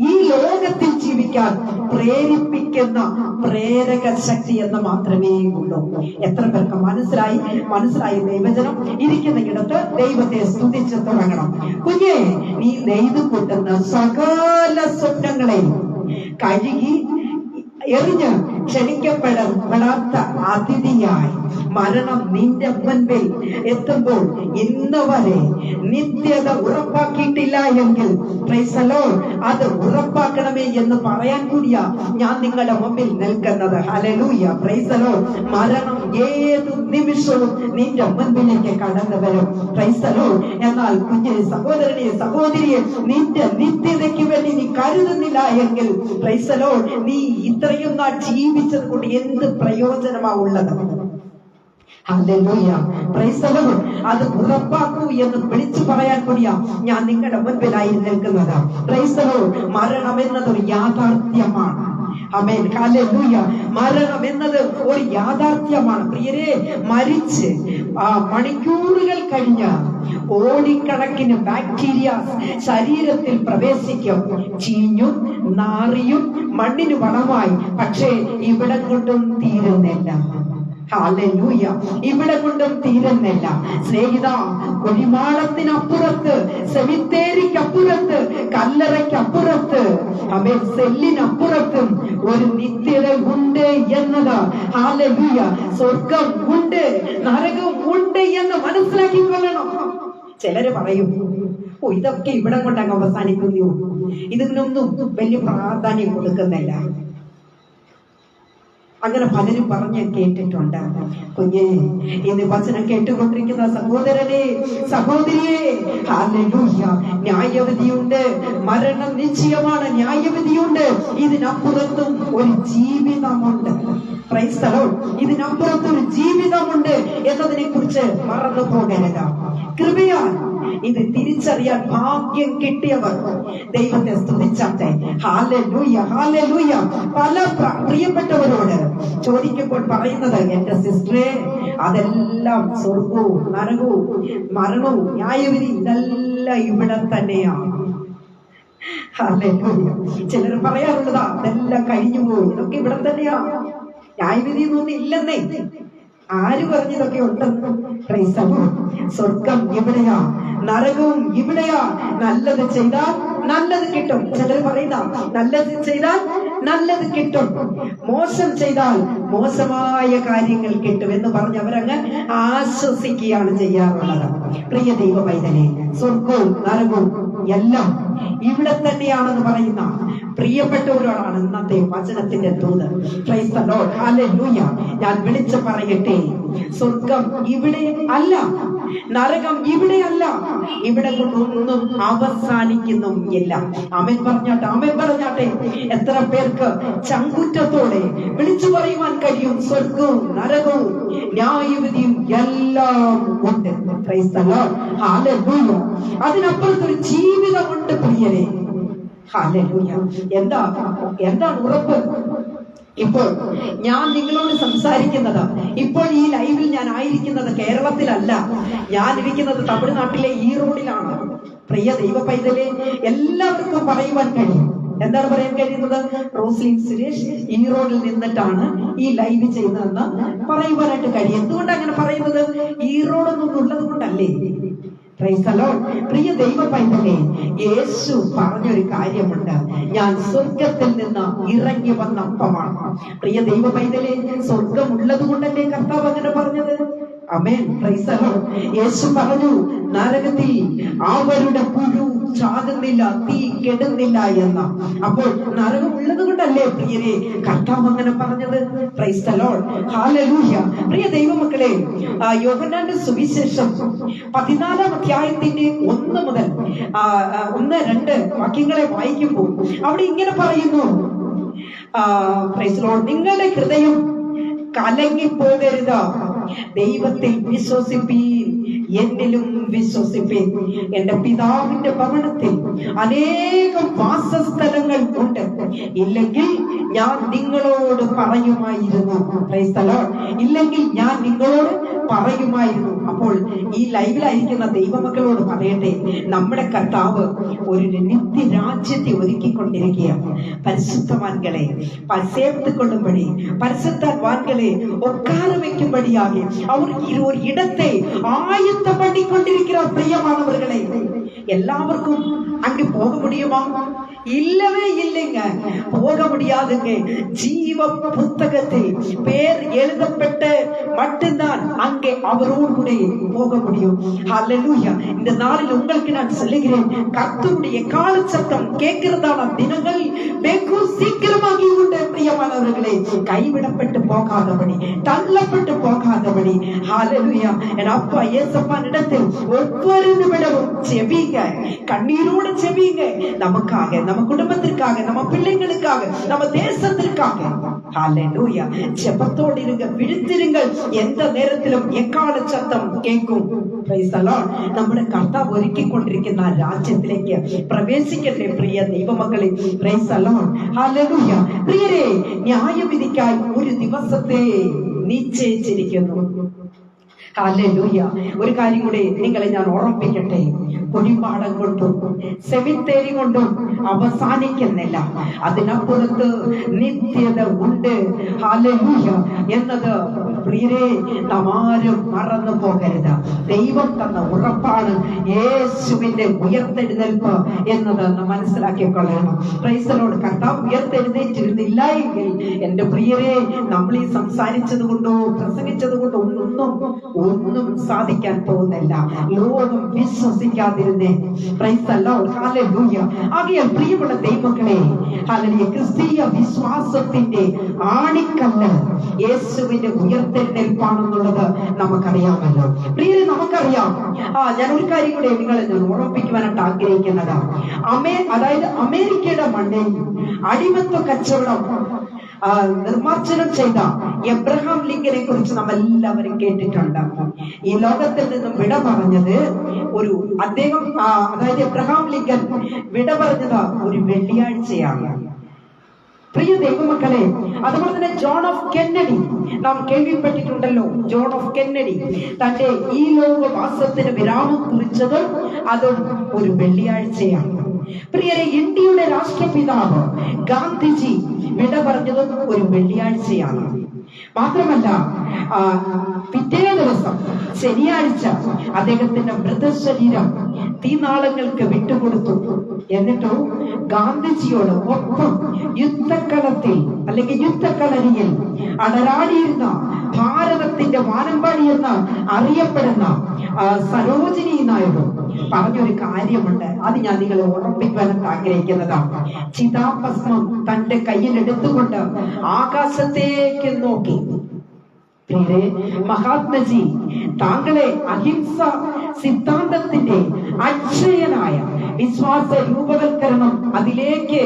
ഈ ലോകത്തിൽ ജീവിക്കാൻ പ്രേരിപ്പിക്കുന്ന പ്രേരക ശക്തി എന്ന് മാത്രമേ ഉള്ളൂ. എത്ര പേർക്ക് മനസ്സിലായി ദൈവജനം? ഇരിക്കുന്ന ഇടത്ത് ദൈവത്തെ സ്തുതിച്ച് തുടങ്ങണം. കുഞ്ഞെ, നീ നെയ്തു കൂട്ടുന്ന സകല സ്വപ്നങ്ങളെ കഴുകി എറിഞ്ഞ് ക്ഷണിക്കപ്പെടാത്ത അതിഥിയായി മരണം നിന്റെ മുൻപിൽ എത്തുമ്പോൾ ഇന്ന് വരെ നിത്യത ഉറപ്പാക്കിയിട്ടില്ല എങ്കിൽ അത് ഉറപ്പാക്കണമേ എന്ന് പറയാൻ കൂടിയാ ഞാൻ നിങ്ങളുടെ മുമ്പിൽ നിൽക്കുന്നത്. Hallelujah, price the Lord. മരണം ഏത് നിമിഷവും നിന്റെ മുൻപിലേക്ക് കടന്നു വരും. Price the Lord. എന്നാൽ കുഞ്ഞെ, സഹോദരനെ, സഹോദരിയെ, നിന്റെ നിത്യതയ്ക്ക് വേണ്ടി നീ കരുതുന്നില്ല എങ്കിൽ പ്രൈസ് ദി ലോർഡ്, നീ ഇത്രയും നാൾ ജീവിച്ചത് കൊണ്ട് എന്ത് പ്രയോജനമാ ഉള്ളത്? Hallelujah, price the Lord. അത് ഉറപ്പാക്കൂ എന്ന് വിളിച്ചു പറയാൻ കൂടിയാ ഞാൻ നിങ്ങളുടെ മുൻപിലായി നിൽക്കുന്നത്. Price the Lord. മരണം എന്നത് ഒരു യാഥാർത്ഥ്യമാണ്. ആമേൻ, ഹല്ലേലൂയ. മരണം എന്നത് ഒരു യാഥാർത്ഥ്യമാണ്. പ്രിയരെ, മരിച്ച് മണിക്കൂറുകൾ കഴിഞ്ഞ കോടിക്കണക്കിന് ബാക്ടീരിയാസ് ശരീരത്തിൽ പ്രവേശിക്കും. ചീഞ്ഞും നാറിയും മണ്ണിന് വളമായി. പക്ഷേ ഇവിടെ കൊണ്ടും തീരുന്നില്ല. ഹല്ലേലൂയ, ഇവിടെ കൊണ്ടും തീരുന്നില്ല. സ്നേഹിത, കുഴിമാടത്തിനപ്പുറത്ത്, സെമിത്തേരിക്കപ്പുറത്ത്, കല്ലറയ്ക്കപ്പുറത്ത്, അവൻ സെല്ലിനപ്പുറത്തും ഒരു നിത്യത ഉണ്ട് എന്നത്. ഹല്ലേലൂയ. സ്വർഗം ഉണ്ട്, നരകം ഉണ്ട് എന്ന് മനസ്സിലാക്കിക്കൊള്ളണം. ചിലര് പറയും, ഇതൊക്കെ ഇവിടെ കൊണ്ടങ്ങ് അവസാനിക്കുന്നു, ഇതിനൊന്നും വലിയ പ്രാധാന്യം കൊടുക്കുന്നില്ല. അങ്ങനെ പലരും പറഞ്ഞ് കേട്ടിട്ടുണ്ട്. കുഞ്ഞേ, ഇന്ന് വചനം കേട്ടുകൊണ്ടിരിക്കുന്ന സഹോദരനെ, സഹോദരിയെ, ഹല്ലേലൂയ, ന്യായവിധിയുണ്ട്. മരണം നിശ്ചയമാണ്, ന്യായവിധിയുണ്ട്. ഇതിനപ്പുറത്തും ഒരു ജീവിതമുണ്ട്. Price the Lord. ഇതിനപ്പുറത്തൊരു ജീവിതമുണ്ട് എന്നതിനെ കുറിച്ച് മറന്നു പോകരുത്. കൃപയാൽ ഇത് തിരിച്ചറിയാൻ ഭാഗ്യം കിട്ടിയവർ ദൈവത്തെ സ്തുതിച്ചാട്ടെ. Hallelujah, hallelujah. പല പ്രിയപ്പെട്ടവരോട് ചോദിക്കുമ്പോൾ പറയുന്നത്, എന്റെ സിസ്റ്ററെ, അതെല്ലാം സ്വർഗവും നരകവും മരണവും ന്യായവിധി ഇതെല്ലാം ഇവിടെ തന്നെയാണ്. ഹല്ലേലൂയ. ചിലർ പറയാറുള്ളതാ, അതെല്ലാം കഴിഞ്ഞു പോയി, ഇതൊക്കെ ഇവിടെ തന്നെയാ, ന്യായവിധി ഒന്നും ഇല്ലെന്നേ. ആര് പറഞ്ഞതൊക്കെ ഉണ്ടെന്ന്? Price the Lord. സ്വർഗം ഇവിടെയാ, നരകവും ഇവിടെയാ. നല്ലത് ചെയ്താൽ നല്ലത് കിട്ടും. ചിലർ പറയുന്ന, നല്ലത് ചെയ്താൽ നല്ലത് കിട്ടും, മോശം ചെയ്താൽ മോശമായ കാര്യങ്ങൾ കിട്ടും എന്ന് പറഞ്ഞ് അവരങ്ങ് ആശ്വസിക്കുകയാണ് ചെയ്യാറുള്ളത്. പ്രിയ ദൈവ പൈതലേ, സ്വർഗവും നരകവും എല്ലാം ഇവിടെ തന്നെയാണെന്ന് പറയുന്ന പ്രിയപ്പെട്ടവരോടാണ് ഇന്നത്തെ വചനത്തിന്റെ ദൂത്. Price the lord, hallelujah. ഞാൻ വിളിച്ചു പറയട്ടെ, സ്വർഗം ഇവിടെ അല്ല, നരകം ഇവിടെയല്ല, ഇവിടെ കൊണ്ടൊന്നും അവസാനിക്കുന്നുമില്ല. ആമേൻ പറഞ്ഞാട്ടെ, ആമേൻ പറഞ്ഞാട്ടെ. എത്ര പേർക്ക് ചങ്കുറ്റത്തോടെ വിളിച്ചു പറയുവാൻ കഴിയും? സ്വർഗവും നരകവും ന്യായവിധിയും എല്ലാം ഉണ്ട്. പ്രൈസ് ദി ലോർഡ്, ഹല്ലേലൂയ. അതിനപ്പുറത്തൊരു ജീവിതമുണ്ട് പ്രിയരെ. ഹല്ലേലൂയ. എന്താണ് ഉറപ്പ്? ഇപ്പോൾ ഞാൻ നിങ്ങളോട് സംസാരിക്കുന്നത്, ഇപ്പോൾ ഈ ലൈവിൽ ഞാൻ ആയിരിക്കുന്നത് കേരളത്തിലല്ല, ഞാൻ ഇരിക്കുന്നത് തമിഴ്നാട്ടിലെ ഈറോഡിലാണ്. പ്രിയ ദൈവ പൈതലെ, എല്ലാവർക്കും പറയുവാൻ കഴിയും. എന്താണ് പറയാൻ കഴിയുന്നത്? റോസ്ലിൻ സുരേഷ് ഈറോഡിൽ നിന്നിട്ടാണ് ഈ ലൈവ് ചെയ്യുന്നതെന്ന് പറയുവാനായിട്ട് കഴിയും. എന്തുകൊണ്ടാണ് അങ്ങനെ പറയുന്നത്? ഈറോഡൊന്നും ഉള്ളത് കൊണ്ടല്ലേ. Price the lord. പ്രിയ ദൈവ പൈതലേ, യേശു പറഞ്ഞൊരു കാര്യമുണ്ട്, ഞാൻ സ്വർഗത്തിൽ നിന്ന് ഇറങ്ങി വന്ന അപ്പമാണ്. പ്രിയ ദൈവ പൈതലേ, സ്വർഗം ഉള്ളത് കൊണ്ടല്ലേ കർത്താവ് അങ്ങനെ പറഞ്ഞത്? ആമേൻ. Praise the lord. യേശു പറഞ്ഞു, നരകത്തിൽ അവരുടെ പുഴു ചാകുന്നില്ല, തീ കെടുന്നില്ല എന്ന്. അപ്പോൾ നരകം ഉള്ളത് കൊണ്ടല്ലേ പ്രിയരെ കർത്താവ് അങ്ങനെ പറഞ്ഞത്? പ്രൈസ് ദി ലോർഡ്, ഹല്ലേലൂയ. പ്രിയ ദൈവമക്കളെ, യോഹന്നാന്റെ സുവിശേഷം 14-ാം അധ്യായത്തിന്റെ 1 മുതൽ 1-2 വാക്യങ്ങളെ വായിക്കുമ്പോൾ അവിടെ ഇങ്ങനെ പറയുന്നു, പ്രൈസ് ദി ലോർഡ്, നിങ്ങളുടെ ഹൃദയം കലങ്ങിപ്പോകരുത്, ദൈവത്തിൽ വിശ്വസിപ്പീൻ, എന്നിലും വിശ്വസിപ്പീൻ. എന്റെ പിതാവിന്റെ ഭവനത്തിൽ അനേകം വാസസ്ഥലങ്ങൾ ഉണ്ട്, ഇല്ലെങ്കിൽ ഞാൻ നിങ്ങളോട് പറയുമായിരുന്നു. Price the Lord. ഇല്ലെങ്കിൽ ഞാൻ നിങ്ങളോട് പറയുമായിരുന്നു. അപ്പോൾ ഈ ലൈവിലായിരിക്കുന്ന ദൈവമക്കളോട് പറയട്ടെ, നമ്മുടെ കർത്താവ് ഒരു നിത്യരാജ്യത്തെ ഒരുക്കിക്കൊണ്ടിരിക്കുകയാണ്. പരിശുദ്ധവാൻകളെ പരിസേർത്തുകൊള്ളുമ്പടി, പരിശുദ്ധവാൻകളെ ഒക്കാരം വയ്ക്കുമ്പടിയാകെ അവർ ഒരു ഇടത്തെ ஆயத்தம் பண்ணி கொண்டிருக்கிறார். பிரியமானவர்களே, எல்லாருக்கும் அங்கு போக முடியுமா? இல்லவே இல்லைங்க, போக முடியாதுங்க. ஜீவ புத்தகத்தில் பேர் எழுதப்பட்ட மட்டும்தான் அங்கே அவரோடு கூட போக முடியும். ஹல்லேலூயா. இந்த நாளில் உங்களுக்கு நான் சொல்லுகிறேன், கர்த்தருடைய கால சத்தம் கேட்கிறதான தினங்கள் வெகு சீக்கிரமாகி உண்டு. பிரியமானவர்களே, கைவிடப்பட்டு போகாதபடி, தள்ளப்பட்டு போகாதபடி, ஹல்லேலூயா, என் அப்பா இயேசப்பா இடத்தில் ஒவ்வொரு நிமிடமும் செபிங்க, கண்ணீரோடு செபிங்க. நமக்காக, நம்ம குடும்பத்திற்காக, நம்ம பிள்ளைகளுக்காக, நம்ம தேசத்திற்காக. ஹல்லேலூயா. ஜெபத்தோடு இருங்க, விழித்திருங்கள். எந்த நேரத்திலும் எக்கால சத்தம் കേൾക്കും. Price the Lord. നമ്മുടെ കർത്താവ് ഒരുക്കിക്കൊണ്ടിരിക്കുന്ന രാജ്യത്തിലേക്ക് പ്രവേശിക്കട്ടെ പ്രിയ ദൈവമക്കളെ. Price the lord. ഹല്ലേലൂയ. പ്രിയരെ, ന്യായവിധിക്കായി ഒരു ദിവസത്തെ നിശ്ചയിച്ചിരിക്കുന്നു. ഹല്ലേലൂയ. ഒരു കാര്യം കൂടെ നിങ്ങളെ ഞാൻ ഓർമ്മിപ്പിക്കട്ടെ, കുഴിമാടം കൊണ്ടും സെമിത്തേരി കൊണ്ടും അവസാനിക്കുന്നില്ല, അതിനപ്പുറത്ത് നിത്യത ഉണ്ട്. ഹല്ലേലൂയ എന്നത് പ്രിയരെ നാം ആരും മറന്നു പോകരുത്. ദൈവം തന്ന ഉറപ്പാണ് യേശുവിന്റെ ഉയർത്തെഴുന്നേൽപ്പ് എന്നത് നാം മനസ്സിലാക്കിക്കൊള്ളണം. Price the lord. കർത്താവ് ഉയർത്തെഴുന്നേറ്റിരുന്നില്ല എങ്കിൽ എന്റെ പ്രിയരെ, നമ്മൾ ഈ സംസാരിച്ചത് കൊണ്ടോ പ്രസംഗിച്ചത് കൊണ്ടോ ഒന്നും സാധിക്കാൻ പോകുന്നില്ല. ലോകം വിശ്വസിക്കാതിരുന്നേ. Praise the lord. ഹല്ലേലൂയ. ആകയാൽ പ്രിയമുള്ള ദൈവമക്കളെ, ഹല്ലേലൂയ, ക്രിസ്തീയ വിശ്വാസത്തിന്റെ ആണിക്കല്ല് യേശുവിന്റെ ഉയർത്തെഴുന്നേൽപ്പാണെന്നുള്ളത് നമുക്കറിയാമല്ലോ. പ്രിയരെ, നമുക്കറിയാം. ഞാൻ ഒരു കാര്യം കൂടെ നിങ്ങളെ ഞാൻ ഓർമ്മിപ്പിക്കുവാനായിട്ട് ആഗ്രഹിക്കുന്നതാണ്. അതായത് അമേരിക്കയുടെ മണ്ണിൽ അടിമത്വ കച്ചവടം നിർമ്മാർജ്ജനം ചെയ്ത എബ്രഹാം ലിങ്കനെ കുറിച്ച് നാം എല്ലാവരും കേട്ടിട്ടുണ്ട്. ഈ ലോകത്തിൽ നിന്നും വിട പറഞ്ഞത് അദ്ദേഹം, അതായത് എബ്രഹാം ലിങ്കൻ വിട പറഞ്ഞത് ഒരു വെള്ളിയാഴ്ചയാണ്. പ്രിയ ദൈവമക്കളെ, അതുപോലെ തന്നെ ജോൺ ഓഫ് കെന്നഡി നാം കേൾവിപ്പെട്ടിട്ടുണ്ടല്ലോ. ജോൺ ഓഫ് കെന്നഡി തന്റെ ഈ ലോകവാസത്തിന് വിരാമം കുറിച്ചത് അതും ഒരു വെള്ളിയാഴ്ചയാണ്. പ്രിയരെ, ഇന്ത്യയുടെ രാഷ്ട്രപിതാവ് ഗാന്ധിജി വിട പറഞ്ഞതും ഒരു വെള്ളിയാഴ്ചയാണ്. മാത്രമല്ല, പിറ്റേ ദിവസം ശനിയാഴ്ച അദ്ദേഹത്തിന്റെ മൃതശരീരം തീനാളങ്ങൾക്ക് വിട്ടുകൊടുത്തു. എന്നിട്ടോ ഗാന്ധിജിയോട് ഒപ്പം യുദ്ധക്കളത്തിൽ അല്ലെങ്കിൽ യുദ്ധക്കളരിയിൽ അടരാടിയിരുന്ന ഭാരതത്തിന്റെ വാനമ്പാടി എന്ന് അറിയപ്പെടുന്ന സരോജിനി നായിഡു പറഞ്ഞൊരു കാര്യമുണ്ട്. അത് ഞാൻ നിങ്ങളെ ഓർമ്മിപ്പിക്കാനായിട്ട് ആഗ്രഹിക്കുന്നതാണ്. ചിതാഭസ്മം തന്റെ കയ്യിൽ എടുത്തുകൊണ്ട് ആകാശത്തേക്ക് നോക്കി മഹാത്മജി താങ്കളെ അഹിംസ സിദ്ധാന്തത്തിന്റെ അക്ഷയനായ വിശ്വാസ രൂപവൽക്കരണം അതിലേക്ക്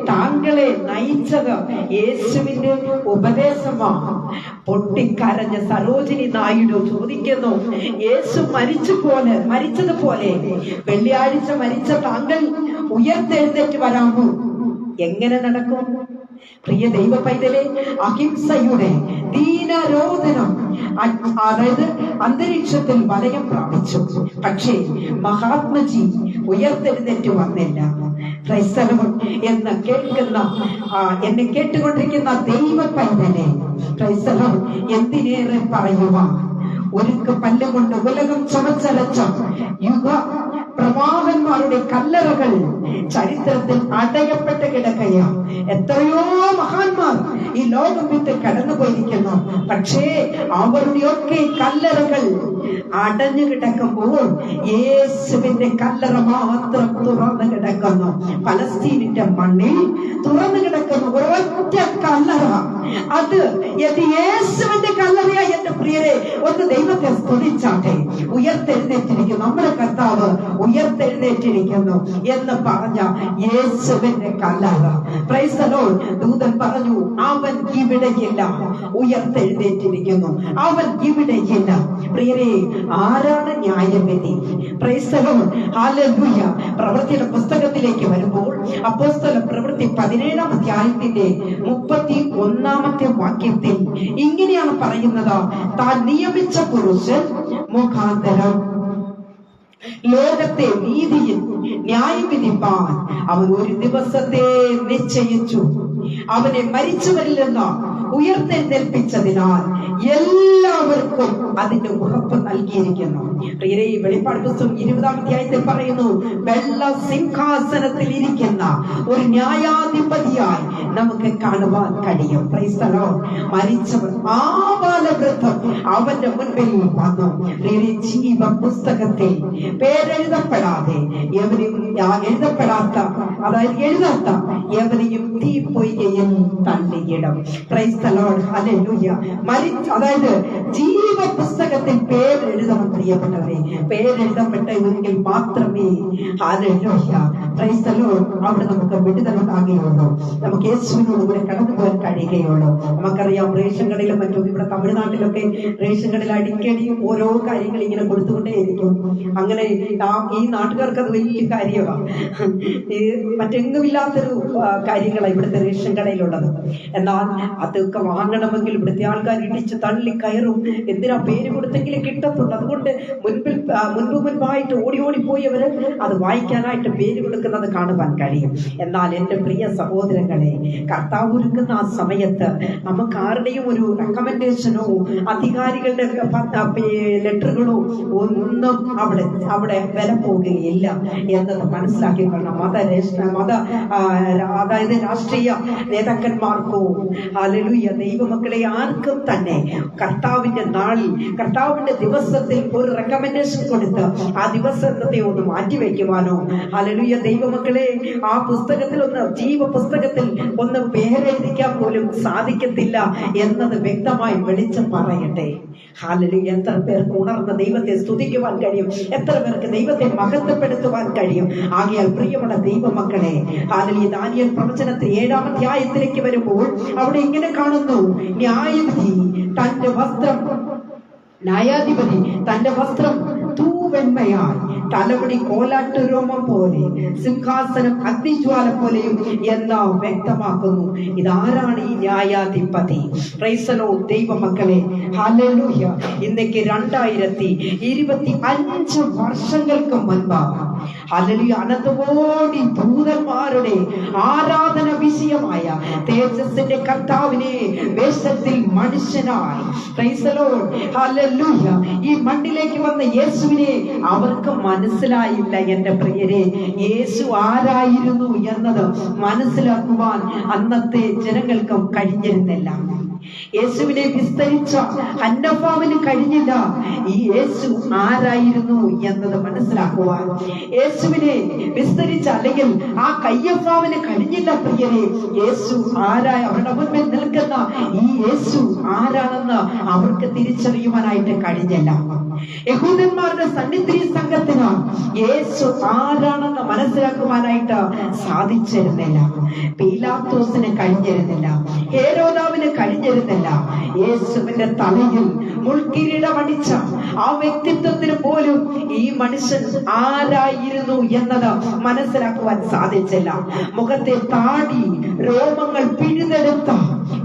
താങ്കളെ നയിച്ചത് യേശുവിന്റെ ഉപദേശമാണ്. പൊട്ടിക്കരഞ്ഞ സരോജിനി നായിഡു ചോദിക്കുന്നു, യേശു മരിച്ചതുപോലെ വെള്ളിയാഴ്ച മരിച്ച താങ്കൾ ഉയർത്തെഴുന്നേറ്റ് വരാമോ? എങ്ങനെ നടക്കും? പ്രിയ ദൈവ പൈതലെ, അഹിംസയുടെ ദീനരോധനം അതായത് അന്തരീക്ഷത്തിൽ വലയം പ്രാപിച്ചു. പക്ഷേ മഹാത്മജി ഉയർത്തെഴുന്നേറ്റ് വന്നില്ല. എന്ന് കേൾക്കുന്ന എന്നെ കേട്ടുകൊണ്ടിരിക്കുന്ന ദൈവ പൈതലെ, എന്തിനേറെ പറയുക, ഒരുക്ക് പല്ലുകൊണ്ട് ഉലകം ചമച്ചരച്ച യുഗ പ്രവാഹന്മാരുടെ കല്ലറകൾ ചരിത്രത്തിൽ അടയപ്പെട്ട് കിടക്കുകയാണ്. എത്രയോ മഹാന്മാർ ഈ ലോകം വിട്ട് കടന്നു പോയിരിക്കുന്നു. പക്ഷേ അവരുടെയൊക്കെ കല്ലറകൾ അടഞ്ഞു കിടക്കുമ്പോൾ യേശുവിന്റെ കല്ലറ മാത്രം തുറന്നു കിടക്കുന്നു. പലസ്തീനിന്റെ മണ്ണിൽ തുറന്നു കിടക്കുന്ന ഒരൊറ്റ കല്ലറ, അത് യേശുവിന്റെ കല്ലറയാ. എന്റെ പ്രിയരെ, ഒന്ന് ദൈവത്തെ സ്തുതിച്ചാട്ടെ. ഉയർത്തെഴുന്നേറ്റിരിക്കുന്നു നമ്മുടെ കർത്താവ്, ഉയർത്തെഴുന്നേറ്റിരിക്കുന്നു എന്ന് പറഞ്ഞ യേശുവിന്റെ കല്ലറ. Price the Lord. ദൂതൻ പറഞ്ഞു, അവൻ ഇവിടെയില്ല, ഉയർത്തെഴുന്നേറ്റിരിക്കുന്നു, അവൻ ഇവിടെയില്ല. പ്രിയരെ, ആരാണ് ന്യായവിധി? Price the lord. ഹല്ലേലൂയ. പ്രവൃത്തിയുടെ പുസ്തകത്തിലേക്ക് വരുമ്പോൾ അപ്പോസ്തല പ്രവൃത്തി 17-ാം അധ്യായത്തിന്റെ 31-ാമത്തെ വാക്യത്തിൽ ഇങ്ങനെയാണ് പറയുന്നത്, താൻ നിയമിച്ച പുരുഷൻ മുഖാന്തരം ലോകത്തെ നീതിയിൽ ന്യായം വിധിപ്പാൻ അവൻ ഒരു ദിവസത്തെ നിശ്ചയിച്ചു. അവനെ മരിച്ചവരിൽ നിന്ന് ഉയർത്തെഴുന്നേൽപ്പിച്ചതിനാൽ എല്ലാവർക്കും അതിന്റെ ഉറപ്പ് നൽകിയിരിക്കുന്നു. പ്രിയരെ, വെളിപ്പാട് പുസ്തകം 20-ാം അധ്യായത്തിൽ പറയുന്നു, വെള്ള സിംഹാസനത്തിൽ ഇരിക്കുന്ന ഒരു ന്യായാധിപതിയായി നമുക്ക് കാണുവാൻ കഴിയും. Praise the lord. മരിച്ചവർ ആബാലവൃദ്ധം അവന്റെ മുൻപിൽ വന്നു. പ്രിയരെ, ജീവ പുസ്തകത്തിൽ പേരെഴുതപ്പെടാതെ എഴുതാത്ത എവരെയും തീപ്പൊയ്കയിൽ തള്ളിയിടും. Praise the lord. ഹല്ലേലൂയ. അതായത് ജീവ പുസ്തകത്തിൽ പേരെഴുതണം. പ്രിയപ്പെട്ടവരെ, പേരെഴുതപ്പെട്ടെങ്കിൽ മാത്രമേ ഹല്ലേലൂയ പ്രൈസ് ദി ലോർഡ് അവിടെ നമുക്ക് വിടുതലുണ്ടാകുകയുള്ളൂ. നമുക്ക് യേശുവിനോട് കൂടെ കടന്നു പോകാൻ കഴിയുകയുള്ളൂ. നമുക്കറിയാം, റേഷൻ കടയിലും മറ്റും ഇവിടെ തമിഴ്നാട്ടിലൊക്കെ റേഷൻ കടയിൽ അടിക്കടി ഓരോ കാര്യങ്ങൾ ഇങ്ങനെ കൊടുത്തുകൊണ്ടേയിരിക്കും. അങ്ങനെ ഈ നാട്ടുകാർക്ക് അത് വലിയ കാര്യമാണ്. മറ്റെങ്ങുമില്ലാത്തൊരു കാര്യങ്ങളാണ് ഇവിടുത്തെ റേഷൻ കടയിലുള്ളത്. എന്നാൽ അതൊക്കെ വാങ്ങണമെങ്കിൽ ഇവിടുത്തെ ആൾക്കാർ ഇടിച്ച് തള്ളി കയറും. എന്തിനാ പേര് കൊടുത്തെങ്കിലും കിട്ടത്തുള്ളൂ. അതുകൊണ്ട് മുൻപായിട്ട് ഓടിപ്പോയി അവര് അത് വായിക്കാനായിട്ട് പേര് കൊടുക്കുന്നത് കാണുവാൻ കഴിയും. എന്നാൽ എന്റെ പ്രിയ സഹോദരങ്ങളെ, കർത്താവ് ഒരുക്കുന്ന ആ സമയത്ത് നമുക്ക് ആരുടെയും ഒരു റെക്കമെൻഡേഷനോ അധികാരികളുടെ ലെറ്ററുകളോ ഒന്നും അവിടെ വില പോകുകയില്ല എന്നത് മനസ്സിലാക്കിക്കൊള്ളണം. അതായത് രാഷ്ട്രീയ നേതാക്കന്മാർക്കോ ഹല്ലേലൂയ ദൈവമക്കളെ ആർക്കും തന്നെ കർത്താവിന്റെ നാളിൽ, കർത്താവിന്റെ ദിവസത്തിൽ ഒരു റെക്കമെൻഡേഷൻ കൊടുത്ത് ആ ദിവസത്തെ ഒന്ന് മാറ്റിവെക്കുവാനോ, ഹല്ലേലൂയ ദൈവമക്കളെ, ആ പുസ്തകത്തിൽ ഒന്ന് ജീവ പുസ്തകത്തിൽ ഒന്ന് പേരെഴുതിക്കാൻ പോലും സാധിക്കത്തില്ല എന്നത് വ്യക്തമായി വെളിച്ചം പറയട്ടെ. ഹല്ലേലൂയ. എത്ര പേർക്ക് ഉണർന്ന ദൈവത്തെ സ്തുതിക്കുവാൻ കഴിയും? എത്ര പേർക്ക് ദൈവത്തെ മഹത്വപ്പെടുത്തുവാൻ കഴിയും? ആകയാൽ പ്രിയമുള്ള ദൈവമക്കളെ, ഹല്ലേലൂയ, ദാനിയേൽ പ്രവചനത്തിൽ 7-ാം അധ്യായത്തിലേക്ക് വരുമ്പോൾ അവിടെ ഇങ്ങനെ കാണുന്നു, ന്യായാധിപതി തന്റെ വസ്ത്രം തൂവെണ്മയായി, തലമുടി കോലാട്ട് രോമം പോലെ, സിംഹാസനം അഗ്നിജ്വാല പോലെയും എന്ന് വ്യക്തമാക്കുന്നു. ഇതാരാണ് ഈ ന്യായാധിപതി? Praise the lord. ദൈവമക്കളെ, ഹല്ലേലൂയ. ഇന്നേക്ക് 2025 വർഷങ്ങൾക്ക് മുൻപ് ഹല്ലേലൂയ അനന്തകോടി ദൂതന്മാരുടെ ആരാധന വിഷയമായ തേജസ്സിന്റെ കർത്താവിനെ വേഷത്തിൽ മനുഷ്യനായി, പ്രൈസ് ദി ലോർഡ്, ഹല്ലേലൂയ, ഈ മണ്ണിലേക്ക് വന്ന യേശുവിനെ അവർക്ക് മനസ്സിലായില്ല. എന്റെ പ്രിയരെ, യേശു ആരായിരുന്നു എന്നത് മനസ്സിലാക്കുവാൻ അന്നത്തെ ജനങ്ങൾക്കും കഴിഞ്ഞിരുന്നില്ല. യേശുവിനെ വിസ്തരിച്ച ഹന്നഫാവിന് കഴിഞ്ഞില്ല ഈ യേശു ആരായിരുന്നു എന്നത് മനസ്സിലാക്കുവാൻ. യേശുവിനെ വിസ്തരിച്ച അല്ലെങ്കിൽ ആ കയ്യഫാവിന് കഴിഞ്ഞില്ല പ്രിയരെ യേശു ആരായ അവരുടെ മുൻപിൽ നിൽക്കുന്ന ഈ യേശു ആരാണെന്ന് അവർക്ക് തിരിച്ചറിയുവാനായിട്ട് കഴിഞ്ഞില്ല. യഹൂദന്മാരുടെ സന്നിധി സംഘത്തിന് യേശു ആരാണെന്ന് മനസ്സിലാക്കുവാനായിട്ട് സാധിച്ചിരുന്നില്ല. പീലാത്തോസിന് കഴിഞ്ഞിരുന്നില്ല, ഹേരോദാവിന് കഴിഞ്ഞിരുന്നില്ല. യേശുവിന്റെ തലയിൽ മുൾക്കിരീടമണിച്ച ആ വ്യക്തിത്വത്തിന് പോലും ഈ മനുഷ്യൻ ആരായിരുന്നു എന്നത് മനസ്സിലാക്കുവാൻ സാധിച്ചില്ല. മുഖത്തെ താടി രോമങ്ങൾ പിഴുതെടുത്ത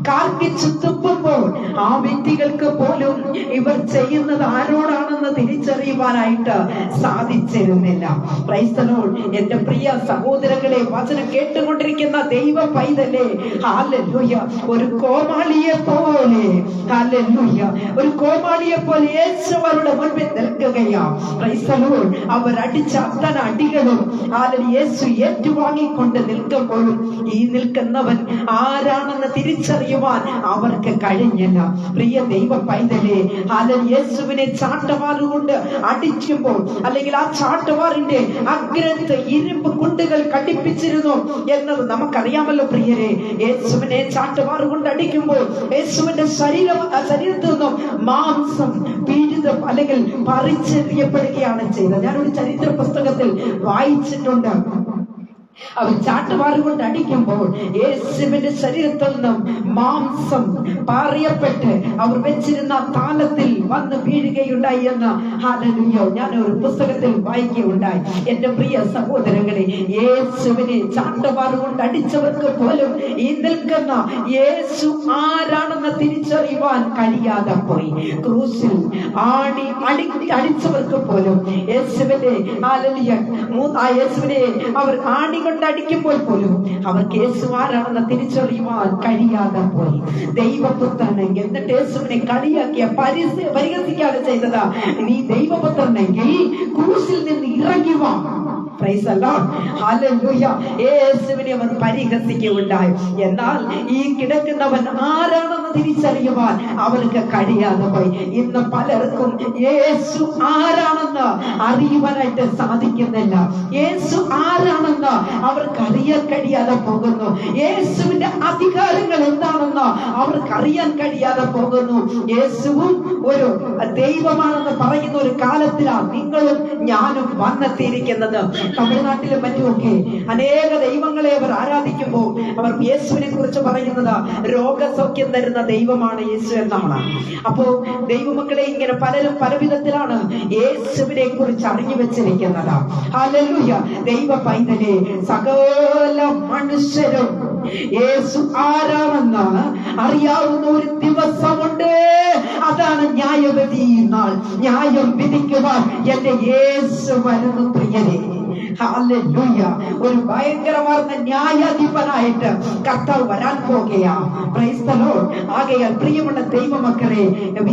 കാർക്കിച്ചു തുപ്പുമ്പോൾ ആ വ്യക്തികൾക്ക് പോലും ഇവർ ചെയ്യുന്നത് ആരോടാണെന്ന് തിരിച്ചറിയുവാനായിട്ട് സാധിച്ചിരുന്നില്ല. Price the Lord. എന്റെ പ്രിയ സഹോദരങ്ങളെ, വചനം കേട്ടുകൊണ്ടിരിക്കുന്ന ദൈവ പൈതലേ, ഹല്ലേലൂയ, ഒരു കോമാളിയെ പോലെ, ഹല്ലേലൂയ, ഒരു കോമാളിയെ പോലെ യേശു അവരുടെ മുൻപിൽ നിൽക്കുകയാ. Praise the lord. അവർ അടിച്ച അത്തന അടികളും യേശു ഏറ്റുവാങ്ങിക്കൊണ്ട് നിൽക്കുമ്പോഴും ഈ നിൽക്കുന്നവൻ ആരാണെന്ന് തിരിച്ചറിയുവാൻ അവർക്ക് കഴിഞ്ഞില്ല. പ്രിയ ദൈവ പൈതലേ, യേശുവിനെ ചാട്ടവാറുകൊണ്ട് അടിക്കുമ്പോൾ അല്ലെങ്കിൽ ആ ചാട്ടവാറിന്റെ അഗ്രത്ത് ഇരുമ്പ് കുണ്ടുകൾ ഘടിപ്പിച്ചിരുന്നു എന്നത് നമുക്കറിയാമല്ലോ പ്രിയരെ. യേശുവിനെ ചാട്ടവാറുകൊണ്ട് അടിക്കുമ്പോൾ യേശുവിന്റെ ശരീരത്തിൽ നിന്നും മാംസം പീഡിതം അല്ലെങ്കിൽ പറിച്ചെറിയപ്പെടുകയാണ് ചെയ്തത്. ഞാനൊരു ചരിത്ര പുസ്തകത്തിൽ വായിച്ചിട്ടുണ്ട്. അവർ ചാട്ടുവാറുകൊണ്ട് അടിക്കുമ്പോൾ യേശുവിന്റെ ശരീരത്തിൽ നിന്നും മാംസം പാറിയപ്പെട്ട് അവർ വെച്ചിരുന്ന താലത്തിൽ വന്ന് വീഴുകയുണ്ടായി എന്ന് ഹല്ലേലൂയ ഞാൻ ഒരു പുസ്തകത്തിൽ വായിക്കുകയുണ്ടായി. എന്റെ പ്രിയ സഹോദരങ്ങളെ, യേശുവിനെ ചാട്ടുവാറുകൊണ്ട് അടിച്ചവർക്ക് പോലും ഈ നിൽക്കുന്ന യേശു ആരാണെന്ന് തിരിച്ചറിയുവാൻ കഴിയാതെ പോയി. ക്രൂശിൽ അടിച്ചവർക്ക് പോലും യേശുവിനെ അവർ ആണി കൊണ്ട് അടിക്കുമ്പോൾ പോലും അവർക്ക് യേശു ആരാണെന്ന് തിരിച്ചറിയുവാൻ കഴിയാതെ പോയി. ദൈവപുത്രനെങ്കിൽ എന്നിട്ട് യേശുവിനെ കളിയാക്കിയ പരിഹസിക്കാതെ ചെയ്തതാ, നീ ദൈവപുത്രനെങ്കിൽ ക്രൂശിൽ നിന്ന് ഇറങ്ങി വാ. Price the lord. ഹല്ലേലൂയ. യേശുവിനെ അവർ പരിഹസിക്കുകയുണ്ടായി. എന്നാൽ ഈ കിടക്കുന്നവൻ ആരാണെന്ന് തിരിച്ചറിയുവാൻ അവർക്ക് കഴിയാതെ പോയി. ഇന്ന് പലർക്കും യേശു ആരാണെന്ന് അറിയുവാനായിട്ട് സാധിക്കുന്നില്ല. യേശു ആരാണെന്ന് അവർക്ക് അറിയാൻ കഴിയാതെ പോകുന്നു. യേശുവിന്റെ അധികാരങ്ങൾ എന്താണെന്ന് അവർക്ക് അറിയാൻ കഴിയാതെ പോകുന്നു. യേശുവും ഒരു ദൈവമാണെന്ന് പറയുന്ന ഒരു കാലത്തിലാണ് നിങ്ങളും ഞാനും വന്നെത്തിയിരിക്കുന്നത്. തമിഴ്നാട്ടിലും മറ്റുമൊക്കെ അനേക ദൈവങ്ങളെ അവർ ആരാധിക്കുമ്പോൾ അവർ യേശുവിനെ കുറിച്ച് പറയുന്നത് രോഗസൗഖ്യം തരുന്ന ദൈവമാണ് യേശു എന്നാണ്. അപ്പോ ദൈവമക്കളെ, ഇങ്ങനെ പലരും പല വിധത്തിലാണ് യേശുവിനെ കുറിച്ച് അറിഞ്ഞു വെച്ചിരിക്കുന്നത്. ഹല്ലേലൂയ. ദൈവ പൈതലേ, സകല മനുഷ്യരും യേശു ആരാണെന്ന് അറിയാവുന്ന ഒരു ദിവസമുണ്ട്. അതാണ് ന്യായവിധി നാൾ. ന്യായം വിധിക്കുവാൻ എന്റെ യേശു വരുന്നു പ്രിയരെ. ഹല്ലേലൂയ. ഒരു ഭയങ്കരമാർന്ന ന്യായാധിപനായിട്ട് കർത്താവ് വരാൻ പോകുകയാ. Price the Lord. ആകയാൽ പ്രിയമുള്ള ദൈവമക്കളെ,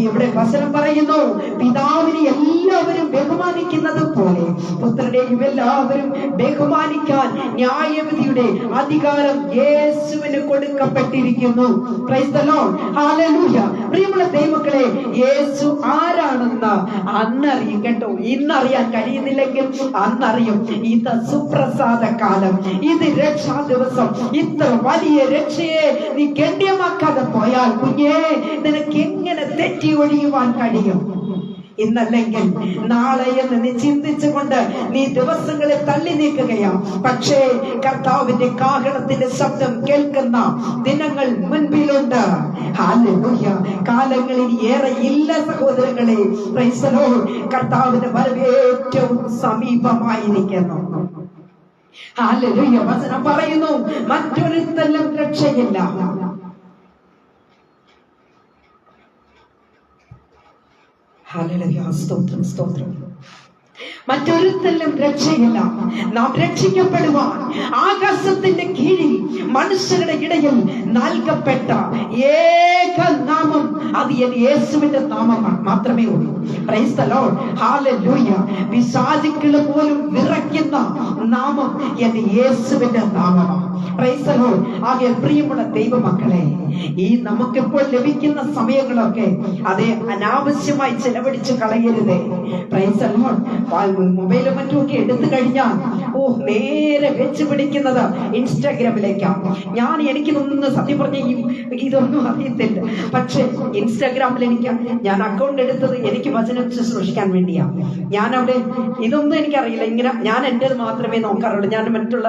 ഇവിടെ വചനം പറയുന്നു, പിതാവിനെ എല്ലാവരും ബഹുമാനിക്കുന്നത് പോലെ പുത്രനെയും എല്ലാവരും ബഹുമാനിക്കാൻ ന്യായവിധിയുടെ അധികാരം യേശുവിന് കൊടുക്കപ്പെട്ടിരിക്കുന്നു. Praise the lord. ഹല്ലേലൂയ. പ്രിയമുള്ള ദൈവമക്കളെ, യേശു ആരാണെന്ന് അന്നറിയും കേട്ടോ. ഇന്നറിയാൻ കഴിയുന്നില്ലെങ്കിൽ അന്നറിയും. ഇത് സുപ്രസാദ കാലം, ഇത് രക്ഷാ ദിവസം. ഇത്ര വലിയ രക്ഷയെ നീ ഗണ്യമാക്കാതെ പോയാൽ കുഞ്ഞേ, നിനക്ക് എങ്ങനെ തെറ്റി ഒഴിയുവാൻ കഴിയും? ഇന്നല്ലെങ്കിൽ നാളെ എന്ന് നീ ചിന്തിച്ചുകൊണ്ട് നീ ദിവസങ്ങളെ തള്ളി നീക്കുകയാണ്. പക്ഷേ കർത്താവിന്റെ കാഹളത്തിന്റെ ശബ്ദം കേൾക്കുന്ന ദിനങ്ങൾ മുൻപിലുണ്ട്. ഹല്ലേലൂയ. കാലങ്ങളിൽ ഏറെ ഇല്ല സഹോദരങ്ങളെ. Price the Lord. കർത്താവിന്റെ വരവ് ഏറ്റവും സമീപമായിരിക്കുന്നു. ഹല്ലേലൂയ. വചനം പറയുന്നു, മറ്റൊരുത്തലും രക്ഷയില്ല. ഹല്ലേലൂയ. സ്തോത്രം, സ്തോത്രം. മറ്റൊരുത്തലും രക്ഷയില്ല. നാം രക്ഷിക്കപ്പെടുവാൻ ആകാശത്തിന്റെ കീഴിൽ മനുഷ്യരുടെ ഇടയിൽ നൽകപ്പെട്ട ഏക നാമം അത് യേശുവിന്റെ നാമം മാത്രമേ ഉള്ളൂ. Price the lord. ഹല്ലേലൂയ. പിശാചുക്കൾ പോലും വിറയ്ക്കുന്ന നാമം യേശുവിന്റെ നാമമാണ്. Price the Lord. ആകയാൽ പ്രിയമുള്ള ദൈവമക്കളെ, ഈ നമുക്കിപ്പോൾ ലഭിക്കുന്ന സമയങ്ങളൊക്കെ അതേ അനാവശ്യമായി ചെലവഴിച്ച് കളയരുതേ. Price the Lord. മൊബൈലും മറ്റുമൊക്കെ എടുത്തു കഴിഞ്ഞാൽ നേരെ വെച്ച് പിടിക്കുന്നത് ഇൻസ്റ്റാഗ്രാമിലേക്കാണ്. എനിക്കിതൊന്നും സത്യം പറഞ്ഞ ഇതൊന്നും അറിയത്തില്ല. പക്ഷെ ഇൻസ്റ്റാഗ്രാമിൽ ഞാൻ അക്കൗണ്ട് എടുത്തത് എനിക്ക് വചനം ശുശ്രൂഷിക്കാൻ വേണ്ടിയാണ്. അവിടെ ഇതൊന്നും എനിക്കറിയില്ല. ഇങ്ങനെ ഞാൻ എൻ്റെത് മാത്രമേ നോക്കാറുള്ളൂ. ഞാൻ മറ്റുള്ള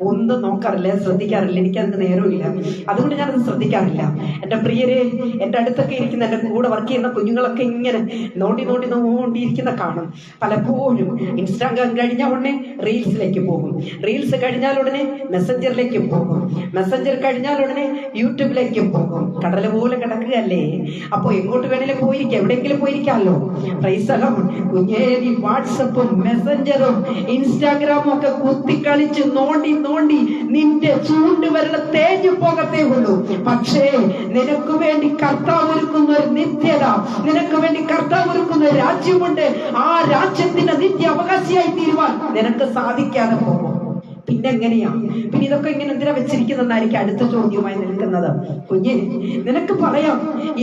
ഒന്നും നോക്കാറില്ല, ശ്രദ്ധിക്കാറില്ല. എനിക്കതിന് നേരമില്ല. അതുകൊണ്ട് ഞാനത് ശ്രദ്ധിക്കാറില്ല. എൻ്റെ പ്രിയരെ, എൻ്റെ അടുത്തൊക്കെ ഇരിക്കുന്ന എൻ്റെ കൂടെ വർക്ക് ചെയ്യുന്ന കുഞ്ഞുങ്ങളൊക്കെ ഇങ്ങനെ നോണ്ടിയിരിക്കുന്ന കാണും. പലപ്പോഴും ഇൻസ്റ്റാഗ്രാം കഴിഞ്ഞ ഉടനെ റീൽസിലേക്ക് പോകും, റീൽസ് കഴിഞ്ഞാൽ ഉടനെ മെസ്സഞ്ചറിലേക്ക് പോകും, മെസ്സഞ്ചർ കഴിഞ്ഞാൽ ഉടനെ യൂട്യൂബിലേക്ക് പോകും. കടല പോലെ കിടക്കുകയല്ലേ. അപ്പോൾ എങ്ങോട്ട് വേണേലും പോയിരിക്കാം, എവിടെയെങ്കിലും പോയിരിക്കാമല്ലോ. Praise the lord. കുഞ്ഞേരി വാട്സപ്പും മെസ്സഞ്ചറും ഇൻസ്റ്റാഗ്രാമും ഒക്കെ കുത്തിക്കളിച്ച് നോണ്ടി നിന്റെ ചൂണ്ടുവരൽ തേഞ്ഞു പോകത്തേ ഉള്ളൂ. പക്ഷേ നിനക്ക് വേണ്ടി കർത്താവ് ഒരുക്കുന്ന ഒരു നിത്യത, നിനക്ക് വേണ്ടി കർത്താവ് ഒരുക്കുന്ന ഒരു രാജ്യമുണ്ട്. ആ രാജ്യത്തിന്റെ നിത്യ അവകാശിയായി തീരുവാൻ നിനക്ക് സാധിക്കാതെ പോകും. പിന്നെ എങ്ങനെയാ? പിന്നെ ഇതൊക്കെ ഇങ്ങനെ എന്തിനാ വെച്ചിരിക്കുന്നതെന്നായിരിക്കും അടുത്ത ചോദ്യമായി നിൽക്കുന്നത്. കുഞ്ഞെ, നിനക്ക് പറയാം,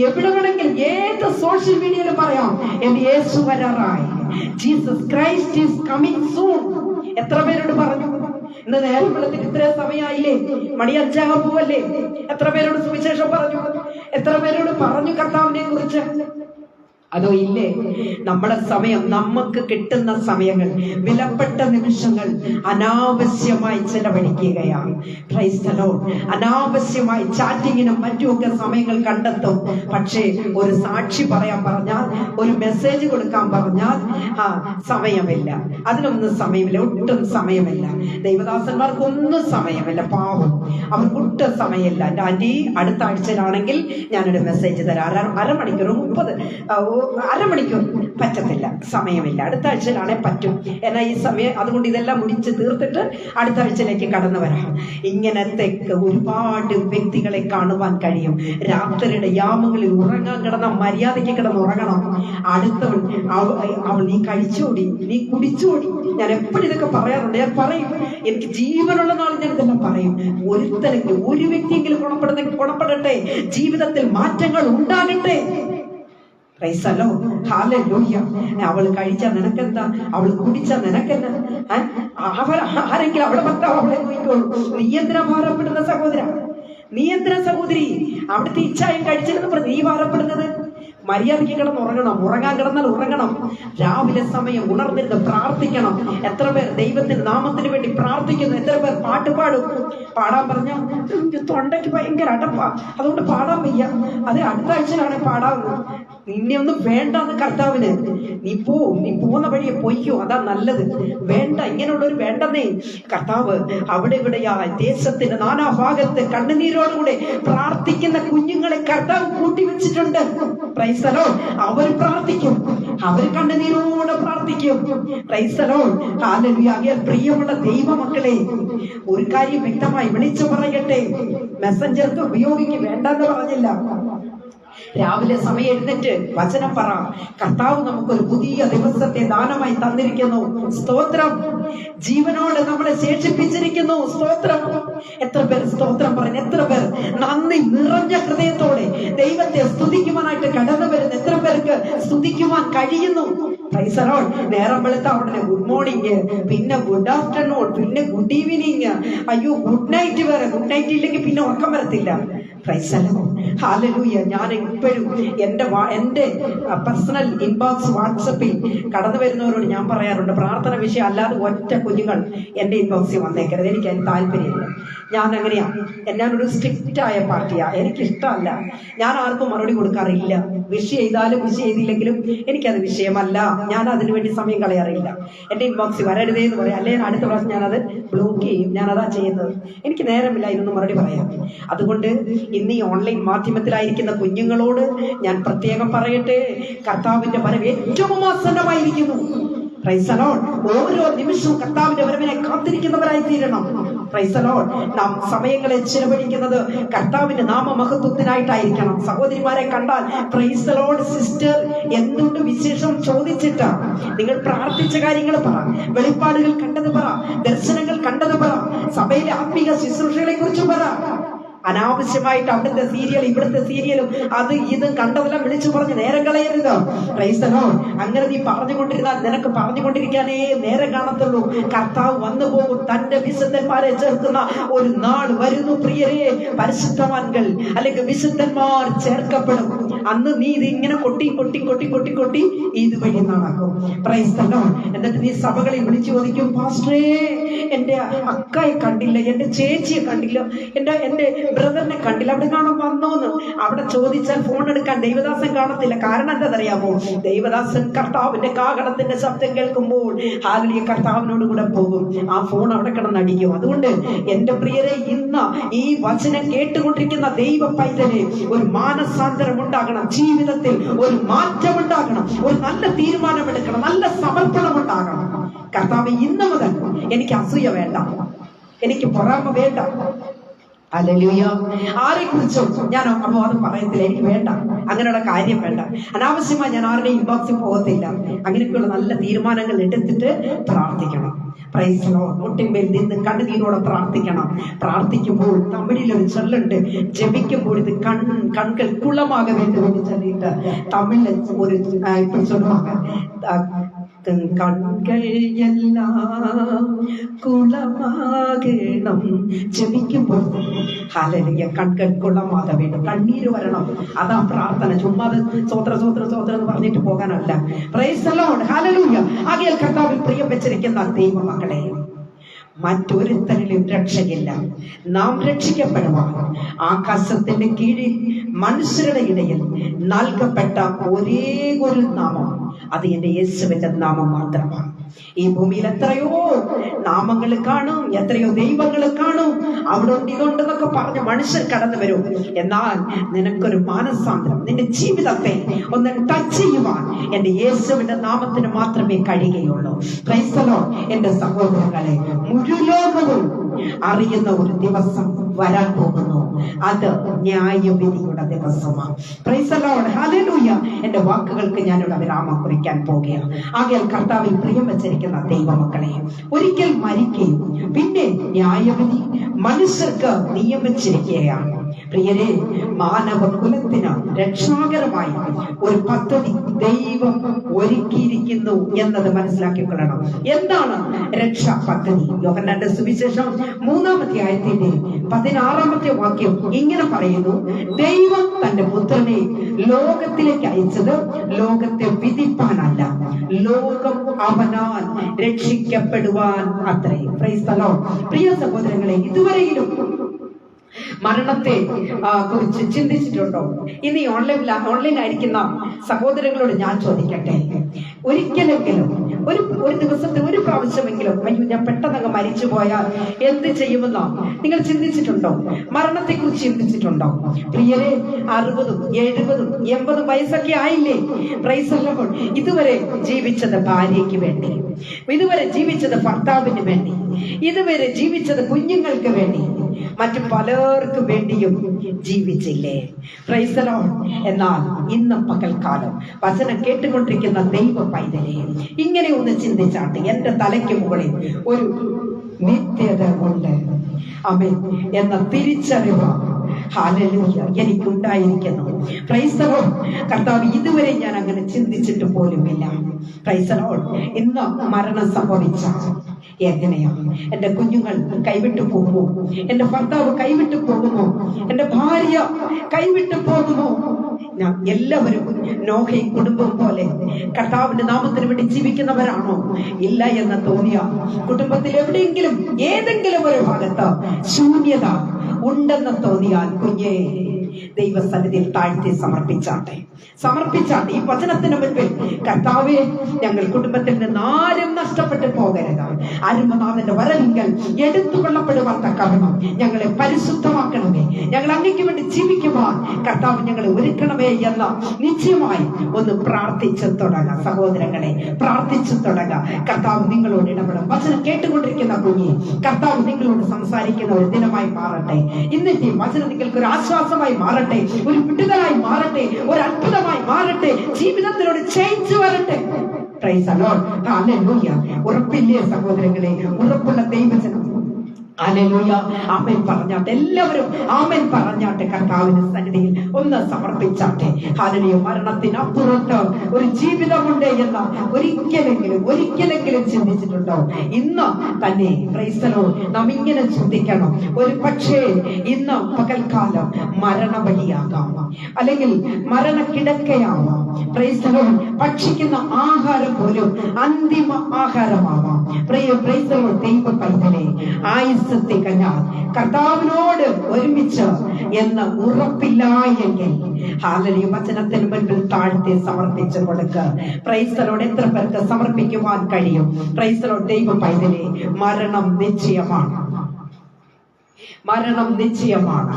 എവിടെ വേണമെങ്കിലും ഏത് സോഷ്യൽ മീഡിയയിലും പറയാം, എന്റെ യേശു വരാറായി, Jesus Christ is coming soon. എത്ര പേരോട് പറഞ്ഞു? ഇന്ന് നേരം വെളുത്തിട്ട് ഇത്ര സമയമായില്ലേ, മണി 5 പോവല്ലേ? എത്ര പേരോട് സുവിശേഷം പറഞ്ഞു? എത്ര പേരോട് പറഞ്ഞു കർത്താവിനെ കുറിച്ച്? അതോ ഇല്ലേ? നമ്മുടെ സമയം, നമുക്ക് കിട്ടുന്ന സമയങ്ങൾ, വിലപ്പെട്ട നിമിഷങ്ങൾ അനാവശ്യമായി ചെലവഴിക്കുകയാണ്. Price the Lord. അനാവശ്യമായി ചാറ്റിങ്ങിനും മറ്റുമൊക്കെ സമയങ്ങൾ കണ്ടെത്തും. പക്ഷേ ഒരു സാക്ഷി പറയാൻ പറഞ്ഞാൽ, ഒരു മെസ്സേജ് കൊടുക്കാൻ പറഞ്ഞാൽ സമയമില്ല. അതിനൊന്നും സമയമില്ല, ഒട്ടും സമയമില്ല. ദൈവദാസന്മാർക്കൊന്നും സമയമില്ല. പാവം, അവർക്ക് ഒട്ടും സമയമില്ല. എൻ്റെ ആൻറ്റി, അടുത്ത ആഴ്ചയിലാണെങ്കിൽ ഞാനൊരു മെസ്സേജ് തരാം. അരമണിക്കൂർ പറ്റത്തില്ല, സമയമില്ല. അടുത്ത ആഴ്ചയിലാണെ പറ്റും. എന്നാൽ ഈ സമയം അതുകൊണ്ട് ഇതെല്ലാം മുടിച്ച് തീർത്തിട്ട് അടുത്ത ആഴ്ചയിലേക്ക് കടന്നു വരാം. ഇങ്ങനത്തെ ഒരുപാട് വ്യക്തികളെ കാണുവാൻ കഴിയും. രാത്രിയുടെ യാമങ്ങളിൽ ഉറങ്ങാൻ കിടന്ന മര്യാദയ്ക്ക് കിടന്ന് ഉറങ്ങണം. അടുത്തവൾ അവൾ നീ കഴിച്ചോടി, നീ കുടിച്ചോടി. ഞാൻ എപ്പോഴും ഇതൊക്കെ പറയാറുണ്ട്. ഞാൻ പറയും, എനിക്ക് ജീവനുള്ള നാൾ ഞാൻ ഇതെല്ലാം പറയും. ഒരുത്തരെങ്കിലും, ഒരു വ്യക്തിയെങ്കിലും ഗുണപ്പെടട്ടെ, ജീവിതത്തിൽ മാറ്റങ്ങൾ ഉണ്ടാകട്ടെ. Price the lord. ഹല്ലേലൂയ. അവൾ കഴിച്ചാൽ നിനക്കെന്താ? അവൾ കുടിച്ചാൽ നിനക്കെന്താ? ആരെങ്കിലും അവളെ ഭർത്താവ് അവളെ നോക്കിക്കോളൂ. നീ എന്തിനാ ഭാരപ്പെടുന്ന സഹോദര? നീ എന്തിനാ സഹോദരി അവിടുത്തെ ഇച്ഛായും കഴിച്ചില്ലെന്ന് പറഞ്ഞ് നീ ഭാരപ്പെടുന്നത്? മര്യാദയ്ക്ക് കിടന്ന് ഉറങ്ങണം. ഉറങ്ങാൻ കിടന്നാൽ ഉറങ്ങണം. രാവിലെ സമയം ഉണർന്നിരുന്ന് പ്രാർത്ഥിക്കണം. എത്ര പേർ ദൈവത്തിന്റെ നാമത്തിന് വേണ്ടി പ്രാർത്ഥിക്കുന്നു? എത്ര പേർ പാട്ട് പാടും? പാടാൻ പറഞ്ഞാൽ തൊണ്ടയ്ക്ക് ഭയങ്കര അടപ്പാ, അതുകൊണ്ട് പാടാൻ വയ്യ. അത് അടുത്ത ആഴ്ചയിലാണ് പാടാവുന്നത്. നിന്നെ ഒന്നും വേണ്ടെന്ന് കർത്താവിന്. നീ പോകുന്ന വഴിയെ പൊയ്ക്കോ, അതാ നല്ലത്. വേണ്ട, ഇങ്ങനെയുള്ളൊരു വേണ്ടെന്നേ. കർത്താവ് അവിടെ ഇവിടെയാ ദേശത്തിന്റെ നാനാഭാഗത്ത് കണ്ണുനീരോടുകൂടെ പ്രാർത്ഥിക്കുന്ന കുഞ്ഞുങ്ങളെ കർത്താവ് കൂട്ടിവെച്ചിട്ടുണ്ട്. Praise the lord. അവർ പ്രാർത്ഥിക്കും, അവർ കണ്ണുനീരോടെ പ്രാർത്ഥിക്കും. Praise the lord. ഹല്ലേലൂയ. പ്രിയമുള്ള ദൈവമക്കളെ, ഒരു കാര്യം വ്യക്തമായി വിളിച്ചു പറയട്ടെ, മെസ്സഞ്ചർക്ക് ഉപയോഗിക്ക്, വേണ്ടെന്ന് പറഞ്ഞില്ല. രാവിലെ സമയം എഴുന്നേറ്റ് വചനം പറ. കർത്താവ് നമുക്കൊരു പുതിയ ദിവസത്തെ ദാനമായി തന്നിരിക്കുന്നു. സ്തോത്രം. ജീവനോട് നമ്മളെ ശേഷിപ്പിച്ചിരിക്കുന്നു. സ്തോത്രം. എത്ര പേർ സ്തോത്രം പറഞ്ഞു? എത്ര പേർ നന്ദി നിറഞ്ഞ ഹൃദയത്തോടെ ദൈവത്തെ സ്തുതിക്കുവാനായിട്ട് കടന്നു വരുന്നു? എത്ര പേർക്ക് സ്തുതിക്കുവാൻ കഴിയുന്നു? Price the Lord. നേരം വെളുത്ത ഉടനെ ഗുഡ് മോർണിംഗ്, പിന്നെ ഗുഡ് ആഫ്റ്റർനൂൺ, പിന്നെ ഗുഡ് ഈവനിങ്, അയ്യോ ഗുഡ് നൈറ്റ് വരെ. ഗുഡ് നൈറ്റ് ഇല്ലെങ്കിൽ പിന്നെ ഉറക്കം വരത്തില്ല. Price the lord. ഹല്ലേലൂയ. ഞാൻ ഇപ്പോഴും എൻ്റെ പേഴ്സണൽ ഇൻബോക്സ് വാട്സപ്പിൽ കടന്നു വരുന്നവരോട് ഞാൻ പറയാറുണ്ട്, പ്രാർത്ഥന വിഷയം അല്ലാതെ ഒറ്റ കുഞ്ഞുങ്ങൾ എൻ്റെ ഇൻബോക്സിൽ വന്നേക്കരുത്. എനിക്ക് അതിന് താല്പര്യമില്ല. ഞാൻ അങ്ങനെയാണ്. ഞാനൊരു സ്ട്രിക്റ്റായ പാർട്ടിയാണ്. എനിക്കിഷ്ടമല്ല. ഞാൻ ആർക്കും മറുപടി കൊടുക്കാറില്ല. വിഷ് ചെയ്താലും വിഷ് ചെയ്തില്ലെങ്കിലും എനിക്കത് വിഷയമല്ല. ഞാൻ അതിനുവേണ്ടി സമയം കളയാറില്ല. എൻ്റെ ഇൻബോക്സിൽ വരരുതേ എന്ന് പറയാം, അല്ലെങ്കിൽ അടുത്ത പ്രാവശ്യം ഞാനത് ബ്ലോക്ക് ചെയ്യും. ഞാനതാ ചെയ്യുന്നത്. എനിക്ക് നേരമില്ല ഇതൊന്നും മറുപടി പറയാം. അതുകൊണ്ട് ഇന്ന് ഈ ഓൺലൈൻ മാധ്യമത്തിലായിരിക്കുന്ന കുഞ്ഞുങ്ങളോട് ഞാൻ പ്രത്യേകം പറയട്ടെ, കർത്താവിന്റെ വരവ് ഏറ്റവും ആസന്നമായിരിക്കുന്നു. Price the Lord. ഓരോ നിമിഷവും കർത്താവിന്റെ വരവിനെ കാത്തിരിക്കുന്നവരായി തീരണം. Price the Lord. നാം സമയങ്ങളെ ചിലവഴിക്കുന്നത് കർത്താവിന്റെ നാമമഹത്വത്തിനായിട്ടായിരിക്കണം. സഹോദരിമാരെ കണ്ടാൽ പ്രൈസ് ദി ലോർഡ് സിസ്റ്റർ എന്തുകൊണ്ട് വിശേഷം ചോദിച്ചിട്ട് നിങ്ങൾ പ്രാർത്ഥിച്ച കാര്യങ്ങൾ പറ, വെളിപ്പാടുകൾ കണ്ടത് പറ, ദർശനങ്ങൾ കണ്ടത് പറ, സഭയിലെ ആത്മീക ശുശ്രൂഷകളെ കുറിച്ച് പറ. അനാവശ്യമായിട്ട് അവിടുത്തെ സീരിയൽ ഇവിടുത്തെ സീരിയലും അത് ഇതും കണ്ടതെല്ലാം വിളിച്ചു പറഞ്ഞ് നേരം കളയരുത്. Price the Lord. അങ്ങനെ നീ പറഞ്ഞുകൊണ്ടിരുന്നാൽ നിനക്ക് പറഞ്ഞുകൊണ്ടിരിക്കാനേ നേരം കാണത്തുള്ളൂ. കർത്താവ് വന്നു പോകും. തന്റെ വിശുദ്ധന്മാരെ ചേർക്കുന്ന ഒരു നാൾ വരുന്നു പ്രിയരെ. പരിശുദ്ധവാൻകൾ അല്ലെങ്കിൽ വിശുദ്ധന്മാർ ചേർക്കപ്പെടും. അന്ന് നീ ഇത് ഇങ്ങനെ കൊട്ടി കൊട്ടി കൊട്ടി കൊട്ടി കൊട്ടി ഇതുവഴി നടക്കും. Price the Lord. എന്നിട്ട് നീ സഭകളിൽ വിളിച്ചു ചോദിക്കും, പാസ്റ്ററേ എന്റെ അക്കയെ കണ്ടില്ല, എന്റെ ചേച്ചിയെ കണ്ടില്ല, എന്റെ ബ്രദറിനെ കണ്ടില്ല, അവിടെ കാണാൻ വന്നോന്ന്. അവിടെ ചോദിച്ചാൽ ഫോൺ എടുക്കാൻ ദൈവദാസൻ കാണത്തില്ല. കാരണം എന്താണെന്നറിയാമോ? ദൈവദാസൻ കർത്താവിന്റെ കാഹളത്തിന്റെ ശബ്ദം കേൾക്കുമ്പോൾ ഹാലലിയ കർത്താവിനോട് കൂടെ പോകും. ആ ഫോൺ അവിടെ കിടന്നടിക്കും. അതുകൊണ്ട് എന്റെ പ്രിയരെ, ഇന്ന് ഈ വചനം കേട്ടുകൊണ്ടിരിക്കുന്ന ദൈവ പൈതലെ ഒരു മാനസാന്തരം ഉണ്ടാകണം. ജീവിതത്തിൽ ഒരു മാറ്റം ഉണ്ടാകണം. ഒരു നല്ല തീരുമാനമെടുക്കണം. നല്ല സമർപ്പണം ഉണ്ടാകണം. കർത്താവ്, ഇന്ന് മുതൽ എനിക്ക് അസൂയ വേണ്ട, എനിക്ക് പൊറാമ വേണ്ട. ഹല്ലേലൂയ. ആരെ കുറിച്ചും ഞാൻ അപവാദം പറയത്തില്ല. എനിക്ക് വേണ്ട, അങ്ങനെയുള്ള കാര്യം വേണ്ട. അനാവശ്യമായി ഞാൻ ആരുടെയും ഇൻബോക്സിൽ പോകത്തില്ല. അങ്ങനെയൊക്കെയുള്ള നല്ല തീരുമാനങ്ങൾ എടുത്തിട്ട് പ്രാർത്ഥിക്കണം. Price the Lord. മുട്ടിന്മേൽ നിന്ന് കണ്ണുനീരോടെ പ്രാർത്ഥിക്കണം. പ്രാർത്ഥിക്കുമ്പോൾ തമിഴിലൊരു ചൊല്ലുണ്ട്, ജപിക്കുമ്പോൾ ഇത് കൺകൾ കുളമാക വേണ്ടും എന്ന് ചൊല്ലിയിട്ട് തമിഴിൽ ഒരു ഇപ്പോൾ ചൊല്ലുവാங்க, കൺകൾ എല്ലാം കുളമാകണം. ജപിക്കുമ്പോൾ ഹല്ലേലൂയ കൺകൾ കുളമാക വേണം, കണ്ണീര് വരണം. അതാ പ്രാർത്ഥന. ചുമ്മാ സ്വോത്ര സ്വോത്ര സ്വോത്ര എന്ന് പറഞ്ഞിട്ട് പോകാനല്ല. Praise the lord. ഹല്ലേലൂയ. ആകയാൽ കർത്താവിൽ പ്രിയം വെച്ചിരിക്കുന്ന ദൈവമക്കളെ, മറ്റൊരുത്തരിലും രക്ഷയില്ല. നാം രക്ഷിക്കപ്പെടുവാൻ ആകാശത്തിന്റെ കീഴിൽ മനുഷ്യരുടെ ഇടയിൽ നൽകപ്പെട്ട ഒരേ ഒരു നാമം, അത് എന്റെ യേശുവിന്റെ നാമം മാത്രമാണ്. ഈ ഭൂമിയിൽ എത്രയോ നാമങ്ങൾ കാണും, എത്രയോ ദൈവങ്ങൾ കാണും. അവിടെ ഇതുണ്ടെന്നൊക്കെ പറഞ്ഞ് മനുഷ്യർ കടന്നു വരും. എന്നാൽ നിനക്കൊരു മാനസാന്തരം, നിന്റെ ജീവിതത്തെ ഒന്ന് ടച്ച് ചെയ്യുവാൻ എന്റെ യേശുവിന്റെ നാമത്തിന് മാത്രമേ കഴിയുകയുള്ളൂ. Price the Lord. എന്റെ സഹോദരങ്ങളെ, മുഴുലോകവും അറിയുന്ന ഒരു ദിവസം വരാൻ പോകുന്നു. അത് ന്യായവിധിയുടെ ദിവസമാണ്. Price the lord. ഹല്ലേലൂയ. എന്റെ വാക്കുകൾക്ക് ഞാനിവിടെ വിരാമം കുറിക്കാൻ പോകുകയാണ്. ആകയാൽ കർത്താവിൽ പ്രിയം വെച്ചിരിക്കുന്ന ദൈവമക്കളെ, ഒരിക്കൽ മരിക്കുകയും പിന്നെ ന്യായവിധി മനുഷ്യർക്ക് നിയമിച്ചിരിക്കുകയാണ്. പ്രിയരെ, മാനവ കുലത്തിന് രക്ഷാകരമായി ഒരു പദ്ധതി ദൈവം ഒരുക്കിയിരിക്കുന്നു എന്നത് മനസ്സിലാക്കിക്കൊള്ളണം. എന്താണ് രക്ഷാ പദ്ധതി? യോഹന്നാന്റെ സുവിശേഷം 3-ാം അധ്യായത്തിന്റെ 16-ാമത്തെ വാക്യം ഇങ്ങനെ പറയുന്നു, ദൈവം തന്റെ പുത്രനെ ലോകത്തിലേക്ക് അയച്ചത് ലോകത്തെ വിധിപ്പാനല്ല, ലോകം അവനാൽ രക്ഷിക്കപ്പെടുവാൻ അത്രേ. Price the lord. പ്രിയ സഹോദരങ്ങളെ, ഇതുവരെയിലും മരണത്തെ കുറിച്ച് ചിന്തിച്ചിട്ടുണ്ടോ? ഇനി ഓൺലൈനായിരിക്കുന്ന സഹോദരങ്ങളോട് ഞാൻ ചോദിക്കട്ടെ, ഒരിക്കലെങ്കിലും ഒരു ദിവസത്തെ ഒരു പ്രാവശ്യമെങ്കിലും അയ്യോ ഞാൻ പെട്ടെന്നങ്ങ് മരിച്ചു പോയാൽ എന്ത് ചെയ്യുമെന്നോ നിങ്ങൾ ചിന്തിച്ചിട്ടുണ്ടോ? മരണത്തെ കുറിച്ച് ചിന്തിച്ചിട്ടുണ്ടോ? പ്രിയരെ, 60, 70, 80 വയസ്സൊക്കെ ആയില്ലേ? Price the Lord. ഇതുവരെ ജീവിച്ചത് ഭാര്യയ്ക്ക് വേണ്ടി, ഇതുവരെ ജീവിച്ചത് ഭർത്താവിന് വേണ്ടി, ഇതുവരെ ജീവിച്ചത് കുഞ്ഞുങ്ങൾക്ക് വേണ്ടി, മറ്റു പലർക്കും വേണ്ടിയും ജീവിച്ചില്ലേ? Price the Lord. എന്നാൽ ഇന്ന് പകൽക്കാലം വചനം കേട്ടുകൊണ്ടിരിക്കുന്ന ദൈവ പൈതലെ, ഇങ്ങനെ ഒന്ന് ചിന്തിച്ചാട്ടെ. എന്റെ തലയ്ക്ക് മുകളിൽ ഒരു നിത്യത ഉണ്ട്, ആമേൻ എന്ന തിരിച്ചറിവ് ഹല്ലേലൂയ എനിക്കുണ്ടായിരിക്കുന്നു. Praise the lord. കർത്താവ്, ഇതുവരെ ഞാൻ അങ്ങനെ ചിന്തിച്ചിട്ട് പോലുമില്ല. Praise the lord. ഇന്ന് മരണം സംഭവിച്ച എങ്ങനെയാ? എന്റെ കുഞ്ഞുങ്ങൾ കൈവിട്ടു പോകുമോ? എന്റെ ഭർത്താവ് കൈവിട്ടു പോകുമോ? എന്റെ ഭാര്യ കൈവിട്ടു പോകുമോ? ഞാൻ എല്ലാവരും നോഹയും കുടുംബം പോലെ കർത്താവിന്റെ നാമത്തിന് വേണ്ടി ജീവിക്കുന്നവരാണോ? ഇല്ല എന്ന് തോന്നിയ കുടുംബത്തിൽ എവിടെയെങ്കിലും ഏതെങ്കിലും ഒരു ഭാഗത്ത് ശൂന്യത ഉണ്ടെന്ന് തോന്നിയാൽ കുഞ്ഞേ, ദൈവസന്നിധിയിൽ താഴ്ത്തി സമർപ്പിച്ചാട്ടെ. ഈ വചനത്തിന് മുൻപിൽ കർത്താവേ, ഞങ്ങൾ കുടുംബത്തിൽ നിന്ന് ആരും നഷ്ടപ്പെട്ടു പോകരുത്. അരുമനാഥന്റെ വരവിങ്കൽ എടുത്തുകൊള്ളപ്പെടുവാൻ തക്കവണ്ണം ഞങ്ങളെ പരിശുദ്ധമാക്കണമേ. ഞങ്ങൾ അങ്ങയ്ക്ക് വേണ്ടി ജീവിക്കുവാൻ കർത്താവ് ഞങ്ങളെ ഒരുക്കണമേ എന്ന നിശ്ചയമായി ഒന്ന് പ്രാർത്ഥിച്ചു തുടങ്ങാം. സഹോദരങ്ങളെ, പ്രാർത്ഥിച്ചു തുടങ്ങാം. കർത്താവ് നിങ്ങളോട് ഇടപെടും. വചനം കേട്ടുകൊണ്ടിരിക്കുന്ന കുഞ്ഞി, കർത്താവ് നിങ്ങളോട് സംസാരിക്കുന്ന ഒരു ദിനമായി മാറട്ടെ. ഇന്നത്തെ വചനം നിങ്ങൾക്ക് ഒരു ആശ്വാസമായി മാറട്ടെ, ഒരു വിടുതലായി മാറട്ടെ, ഒരു അത്ഭുതമായി മാറട്ടെ, ജീവിതത്തിലൊരു ചേഞ്ച് വരട്ടെ. Price the lord. ഹല്ലേലൂയ. ഉറപ്പില്ലേ സഹോദരങ്ങളെ? ഉറപ്പുള്ള ദൈവജനം ഹല്ലേലൂയ. ആമേൻ പറഞ്ഞാട്ടെ. എല്ലാവരും ആമേൻ പറഞ്ഞാട്ടെ. കർത്താവിന്റെ സന്നിധിയിൽ ഒന്ന് സമർപ്പിച്ചാട്ടെ. ഹല്ലേലൂയ. മരണത്തിനപ്പുറത്ത് ഒരു ജീവിതമുണ്ട് എന്ന് ഒരിക്കലെങ്കിലും ചിന്തിച്ചിട്ടുണ്ടോ? ഇന്ന് തന്നെ പ്രൈസ് ദി ലോർഡ് നാം ഇങ്ങനെ ചിന്തിക്കണം. ഒരു പക്ഷേ ഇന്ന് പകൽക്കാലം മരണവഴിയാകാം, അല്ലെങ്കിൽ മരണക്കിടക്കയാവാം. Price the Lord. ഭക്ഷിക്കുന്ന ആഹാരം പോലും അന്തിമ ആഹാരമാവാം. Price the Lord. ദൈവ പൈതലേ, കഴിഞ്ഞാൽ കർത്താവിനോട് ഒരുമിച്ച് എന്ന് ഉറപ്പില്ല എങ്കിൽ ഹല്ലേലൂയ, വചനത്തിന് മുൻപിൽ താഴ്ത്തി സമർപ്പിച്ചു കൊടുക്കുക. Price the Lord. എത്ര പേർക്ക് സമർപ്പിക്കുവാൻ കഴിയും? Praise the Lord. ദൈവ പൈതലേ, മരണം നിശ്ചയമാണ്.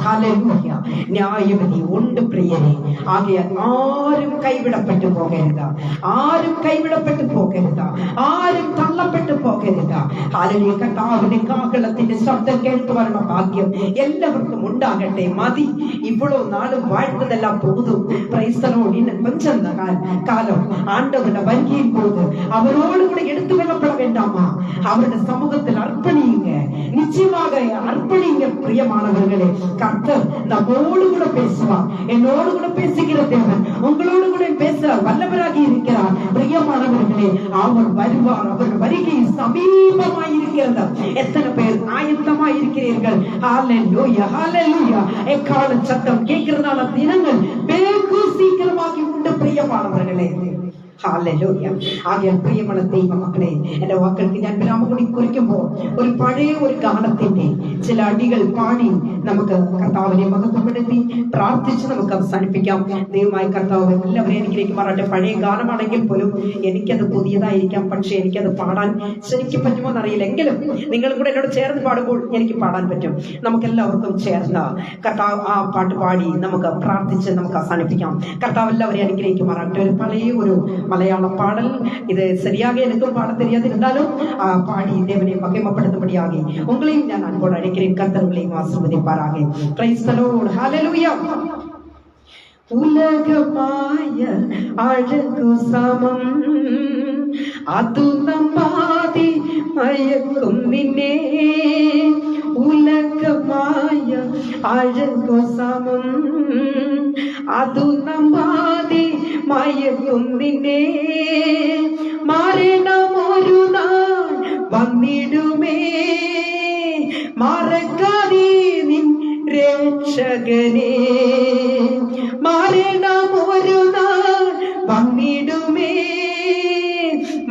ഹല്ലേലൂയ. ന്യായവിധി ഉണ്ട് പ്രിയരെ. ആകയാൽ ആരും കൈവിടപ്പെട്ടു പോകരുത്, ആരും തള്ളപ്പെട്ടു പോകരുത്. ഹല്ലേലൂയ. കർത്താവിന്റെ കാഹളത്തിന്റെ ശബ്ദം കേൾക്കുവാനുള്ള ഭാഗ്യം എല്ലാവർക്കും ഉണ്ടാകട്ടെ. മതി, ഇவ்வளவு നാളും வாழ்ந்ததெல்லாம் போதும். Price the Lord. இன்னும் கொஞ்சம் காலம் ஆண்டவருடைய வருகையின் போது அவரோடு கூட எடுத்துக்கொள்ளப்பட வேண்டாமா? அவருடைய சமூகத்தில் அர்ப்பணியுங்க, நிச்சயமாக அர்ப்பணிங்க. பிரியமானவர்களே, கர்த்தர் நம்மோடு கூட பேசுவார். என்னோடு கூட பேசுகிற தேவன் உங்களோடு கூட பேச வல்லவராகி இருக்கிறார். பிரியமானவர்களே, அவர் வருவார். அவர் வருகை சமீபமாய் இருக்கிறது. எத்தனை பேர் ஆயத்தமாய் இருக்கிறீர்கள்? ஹல்லேலூயா, ஹல்லேலூயா. எக்கால சத்தம் கேட்கிறதான தினங்கள் வெகு சீக்கிரமாகி உண்டு. பிரியமானவர்களே, ഹല്ലേലൂയ. ആകയാൽ പ്രിയമുള്ള ദൈവ മക്കളെ, എന്റെ വാക്കുകൾക്ക് ഞാൻ വിരാമം കൂടി കുറിക്കുമ്പോൾ ഒരു പഴയ ഒരു ഗാനത്തിന്റെ ചില അടികൾ പാടി നമുക്ക് കർത്താവിനെ മഹത്വപ്പെടുത്തി പ്രാർത്ഥിച്ച് നമുക്ക് അവസാനിപ്പിക്കാം. ദൈവമായ കർത്താവ് എല്ലാവരെയും എനിക്കിലേക്ക് മാറട്ടെ. പഴയ ഗാനമാണെങ്കിൽ പോലും എനിക്കത് പുതിയതായിരിക്കാം, പക്ഷെ എനിക്കത് പാടാൻ ശരിക്കും പറ്റുമോ എന്നറിയില്ല. എങ്കിലും നിങ്ങൾ കൂടെ എന്നോട് ചേർന്ന് പാടുമ്പോൾ എനിക്ക് പാടാൻ പറ്റും. നമുക്ക് എല്ലാവർക്കും ചേർന്ന് കർത്താവ് ആ പാട്ട് പാടി നമുക്ക് പ്രാർത്ഥിച്ച് നമുക്ക് അവസാനിപ്പിക്കാം. കർത്താവ് എല്ലാവരെയും എനിക്കിലേക്ക് മാറട്ടെ. ഒരു പഴയ ഒരു மலையாள பாடல். இது சரியாக எனக்கும் பாட தெரியாது, இருந்தாலும் பாடி தேவனை மகிமைப்படுத்தும்படியாக உங்களையும் நான் அன்போடு அழைக்கிறேன். கர்த்தர் உங்களையும் ஆசீர்வதிப்பாராக. Price the lord. ஹல்லேலூயா. உலகமாய அழகு சமம் அது நம்பாதி மயக்கும் நின்னே. ഉലകമായ അഴകു സമം അതു നമ്പാതെ മയക്കും നിന്നെ. മരണമൊരു നാൾ വന്നിടുമേ, മറക്കാതെ നിൻ രക്ഷകനെ. മരണമൊരു നാൾ വന്നിടുമേ,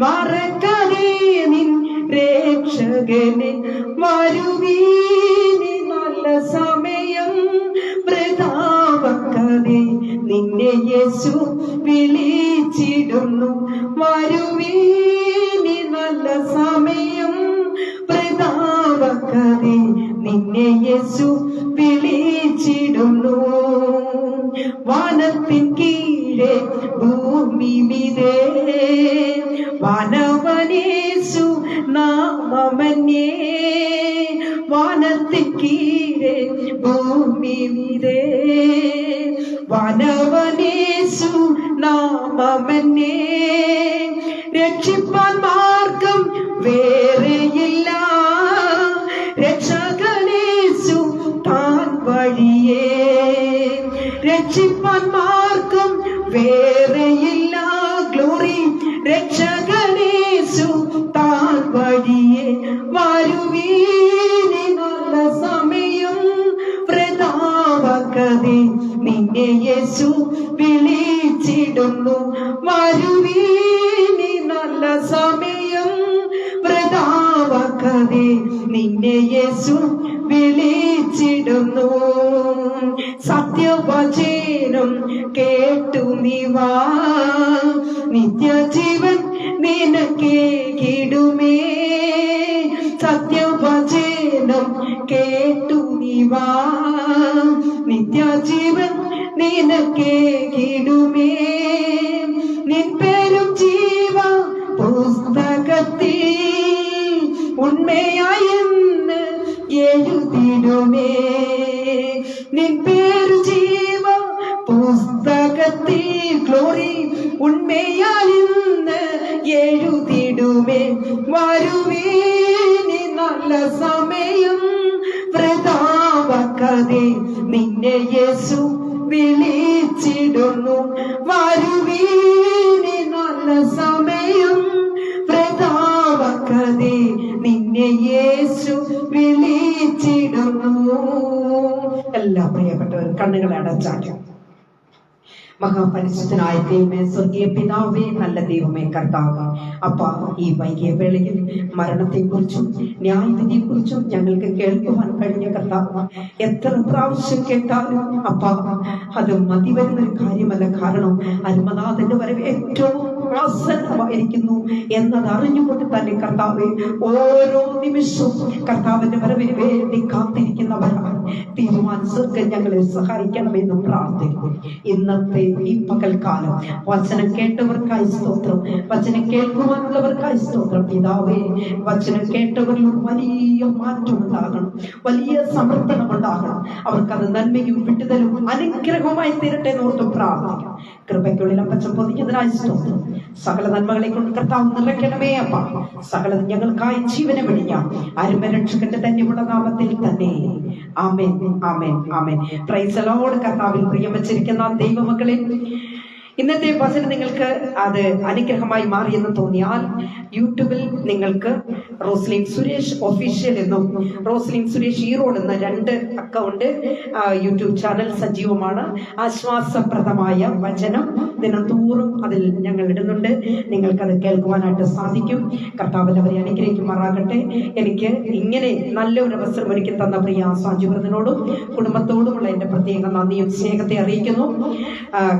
മറക്കാതെ നിൻ രക്ഷകനെ. വരുവീനി നല്ല സമയം വൃഥാവാക്കാതെ നിന്നെ യേശു വിളിച്ചിടുന്നു. വരുവീനി നല്ല സമയം വൃഥാവാക്കാതെ നിന്നെ യേശു വിളിച്ചിടുന്നു. വാനത്തിൻ കീഴെ ഭൂമി മീതെ വാനവനേശു നാമമന്യേ. വാനത്തിൻ കീഴെ ഭൂമി മീതെ വാനവനേശു നാമമന്യേ. രക്ഷിപ്പാൻ മാർഗം വേറെയില്ല, രക്ഷകനേശു താൻ വഴിയേ. രക്ഷിപ്പാൻ മാർഗം വേറെയില്ല, ഗ്ലോറി. രക്ഷകനേശു താൻ വഴിയേ. വരുവീനി നല്ല സമയം വൃഥാവാക്കാതെ നിന്നെ യേശു വിളിച്ചിടുന്നു. വരുവീനി നല്ല സമയം വൃഥാവാക്കാതെ പ്രാർത്ഥിക്കാതെ നിന്നെ യേശു വിളിച്ചിടുന്നു. സത്യവചനം കേട്ടു നീ വാ, നിത്യജീവൻ നിനക്കേകിടുമേ. സത്യവചനം കേട്ടു നീ വാ, നിത്യജീവൻ നിനക്കേകിടുമേ. നിൻ പേരും ജീവ പുസ്തകത്തിൽ ഉണ്മയായെന്ന് എഴുതിടുമേ. നിൻ പേരു ജീവ പുസ്തകത്തിൽ ഗ്ലോറി ഉണ്മയായെന്ന് എഴുതിടുമേ. വരുവീനി നല്ല സമയം വൃഥാവാക്കാതെ നിന്നെ യേശു വിളിച്ചിടുന്നു. വരുവീനി നല്ല സമയം വൃഥാവാക്കാതെ നിന്നെ യേശു വിളിച്ചിടുന്നു. എല്ലാ പ്രിയപ്പെട്ടവരും കണ്ണുകളെ അടച്ചാട്ടെ. മഹാപരിശുദ്ധനായ ദൈവമേ, സ്വർഗീയ പിതാവേ, നല്ല ദൈവമേ, കർത്താവ് അപ്പ, ഈ വൈകിയ വേളയിൽ മരണത്തെക്കുറിച്ചും ന്യായവിധിയെക്കുറിച്ചും ഞങ്ങൾക്ക് കേൾക്കുവാൻ കഴിഞ്ഞ കർത്താവ്, എത്ര പ്രാവശ്യം കേട്ടാലും അപ്പ അത് മതി വരുന്നൊരു കാര്യമല്ല. കാരണം അരുമനാഥന്റെ വരവ് ഏറ്റവും ആസന്നമായിരിക്കുന്നു എന്നത് അറിഞ്ഞുകൊണ്ട് തന്നെ കർത്താവെ, ഓരോ നിമിഷവും കർത്താവിന്റെ വരവിന് വേണ്ടി കാത്തിരിക്കുന്നവരാണ്. തീരുമാനിച്ചൊക്കെ ഞങ്ങളെ സഹായിക്കണമെന്ന് പ്രാർത്ഥിക്കുന്നു. ഇന്നത്തെ ഈ പകൽക്കാലം വചനം കേട്ടവർക്കായി സ്തോത്രം, വചനം കേൾക്കുവാനുള്ളവർക്കായി സ്തോത്രം. പിതാവേ, വചനം കേട്ടവരിൽ വലിയ മാറ്റം ഉണ്ടാകണം, വലിയ സമർപ്പണം ഉണ്ടാകണം. അവർക്കത് നന്മയും വിടുതലും അനുഗ്രഹവുമായി തീരട്ടെ എന്നോർത്ത് പ്രാർത്ഥിക്കാം. കൃപയ്ക്കുള്ളിൽ അപ്പച്ചൻ പൊതിഞ്ഞതിനായി സ്തോത്രം. സകല നന്മകളെ കൊണ്ട് കർത്താവ് നിറയ്ക്കണമേ അപ്പ. സകല ഞങ്ങൾക്കായി ജീവനെ വെടിഞ്ഞാം അരുമരക്ഷകന്റെ തന്നെയുള്ള നാമത്തിൽ തന്നെ. ആമേൻ, ആമേൻ, ആമേൻ. Praise the lord. കർത്താവിൽ പ്രിയം വച്ചിരിക്കുന്ന ദൈവമക്കളെ, ഇന്നത്തെ വചനം നിങ്ങൾക്ക് അത് അനുഗ്രഹമായി മാറിയെന്ന് തോന്നിയാൽ യൂട്യൂബിൽ നിങ്ങൾക്ക് റോസ്ലിൻ സുരേഷ് ഒഫീഷ്യൽ എന്നും റോസ്ലിൻ സുരേഷ് ഈറോഡ് എന്ന 2 അക്കൗണ്ട് യൂട്യൂബ് ചാനൽ സജീവമാണ്. ആശ്വാസപ്രദമായ വചനം ദിനംതോറും അതിൽ ഞങ്ങൾ ഇടുന്നുണ്ട്. നിങ്ങൾക്കത് കേൾക്കുവാനായിട്ട് സാധിക്കും. കർത്താവിൽ അവരെ അനുഗ്രഹിക്കുമാറാകട്ടെ. എനിക്ക് ഇങ്ങനെ നല്ലൊരു അവസരം ഒരുക്കി തന്ന പ്രിയ സാജുബ്രതനോടും കുടുംബത്തോടുമുള്ള എൻ്റെ പ്രത്യേക നന്ദിയും സ്നേഹത്തെ അറിയിക്കുന്നു.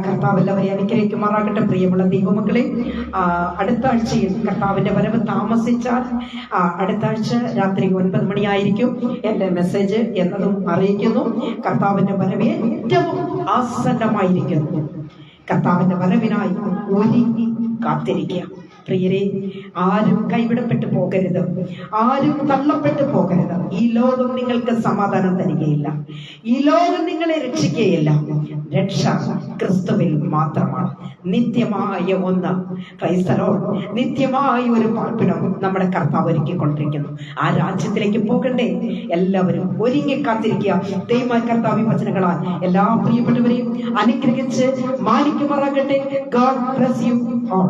കർത്താവിൽ അവരെ അനുഗ്രഹിക്കുമാറാകട്ടെ. പ്രിയമുള്ള ദൈവമക്കളെ, അടുത്ത ആഴ്ചയിൽ കർത്താവിന്റെ വരവ് താമസിച്ചാൽ അടുത്ത ആഴ്ച രാത്രി 9 മണിയായിരിക്കും എൻ്റെ മെസ്സേജ് എന്നതും അറിയിക്കുന്നു. കർത്താവിന്റെ വരവ് ഏറ്റവും ആസന്നമായിരിക്കുന്നു. കർത്താവിന്റെ വരവിനായി ഒരുങ്ങി കാത്തിരിക്കുക. പ്രിയരെ, ആരും കൈവിടപ്പെട്ടു പോകരുത്, ആരും തള്ളപ്പെട്ടു പോകരുത്. ഈ ലോകം നിങ്ങൾക്ക് സമാധാനം തരികയില്ല, ഈ ലോകം നിങ്ങളെ രക്ഷിക്കുകയില്ല. രക്ഷ ക്രിസ്തുവിൽ മാത്രമാണ്. നിത്യമായ ഒന്ന്, പ്രൈസ് ദി ലോർഡ്, നിത്യമായ ഒരു പാർപ്പിടം നമ്മുടെ കർത്താവ് ഒരുക്കിക്കൊണ്ടിരിക്കുന്നു. ആ രാജ്യത്തിലേക്ക് പോകണ്ടേ? എല്ലാവരും ഒരുങ്ങി കാത്തിരിക്കുക. ദൈവമായ കർത്താവ് വചനങ്ങളാൽ എല്ലാ പ്രിയപ്പെട്ടവരെയും അനുഗ്രഹിച്ച് മാനിക്കുമാറാകട്ടെ. God bless you all.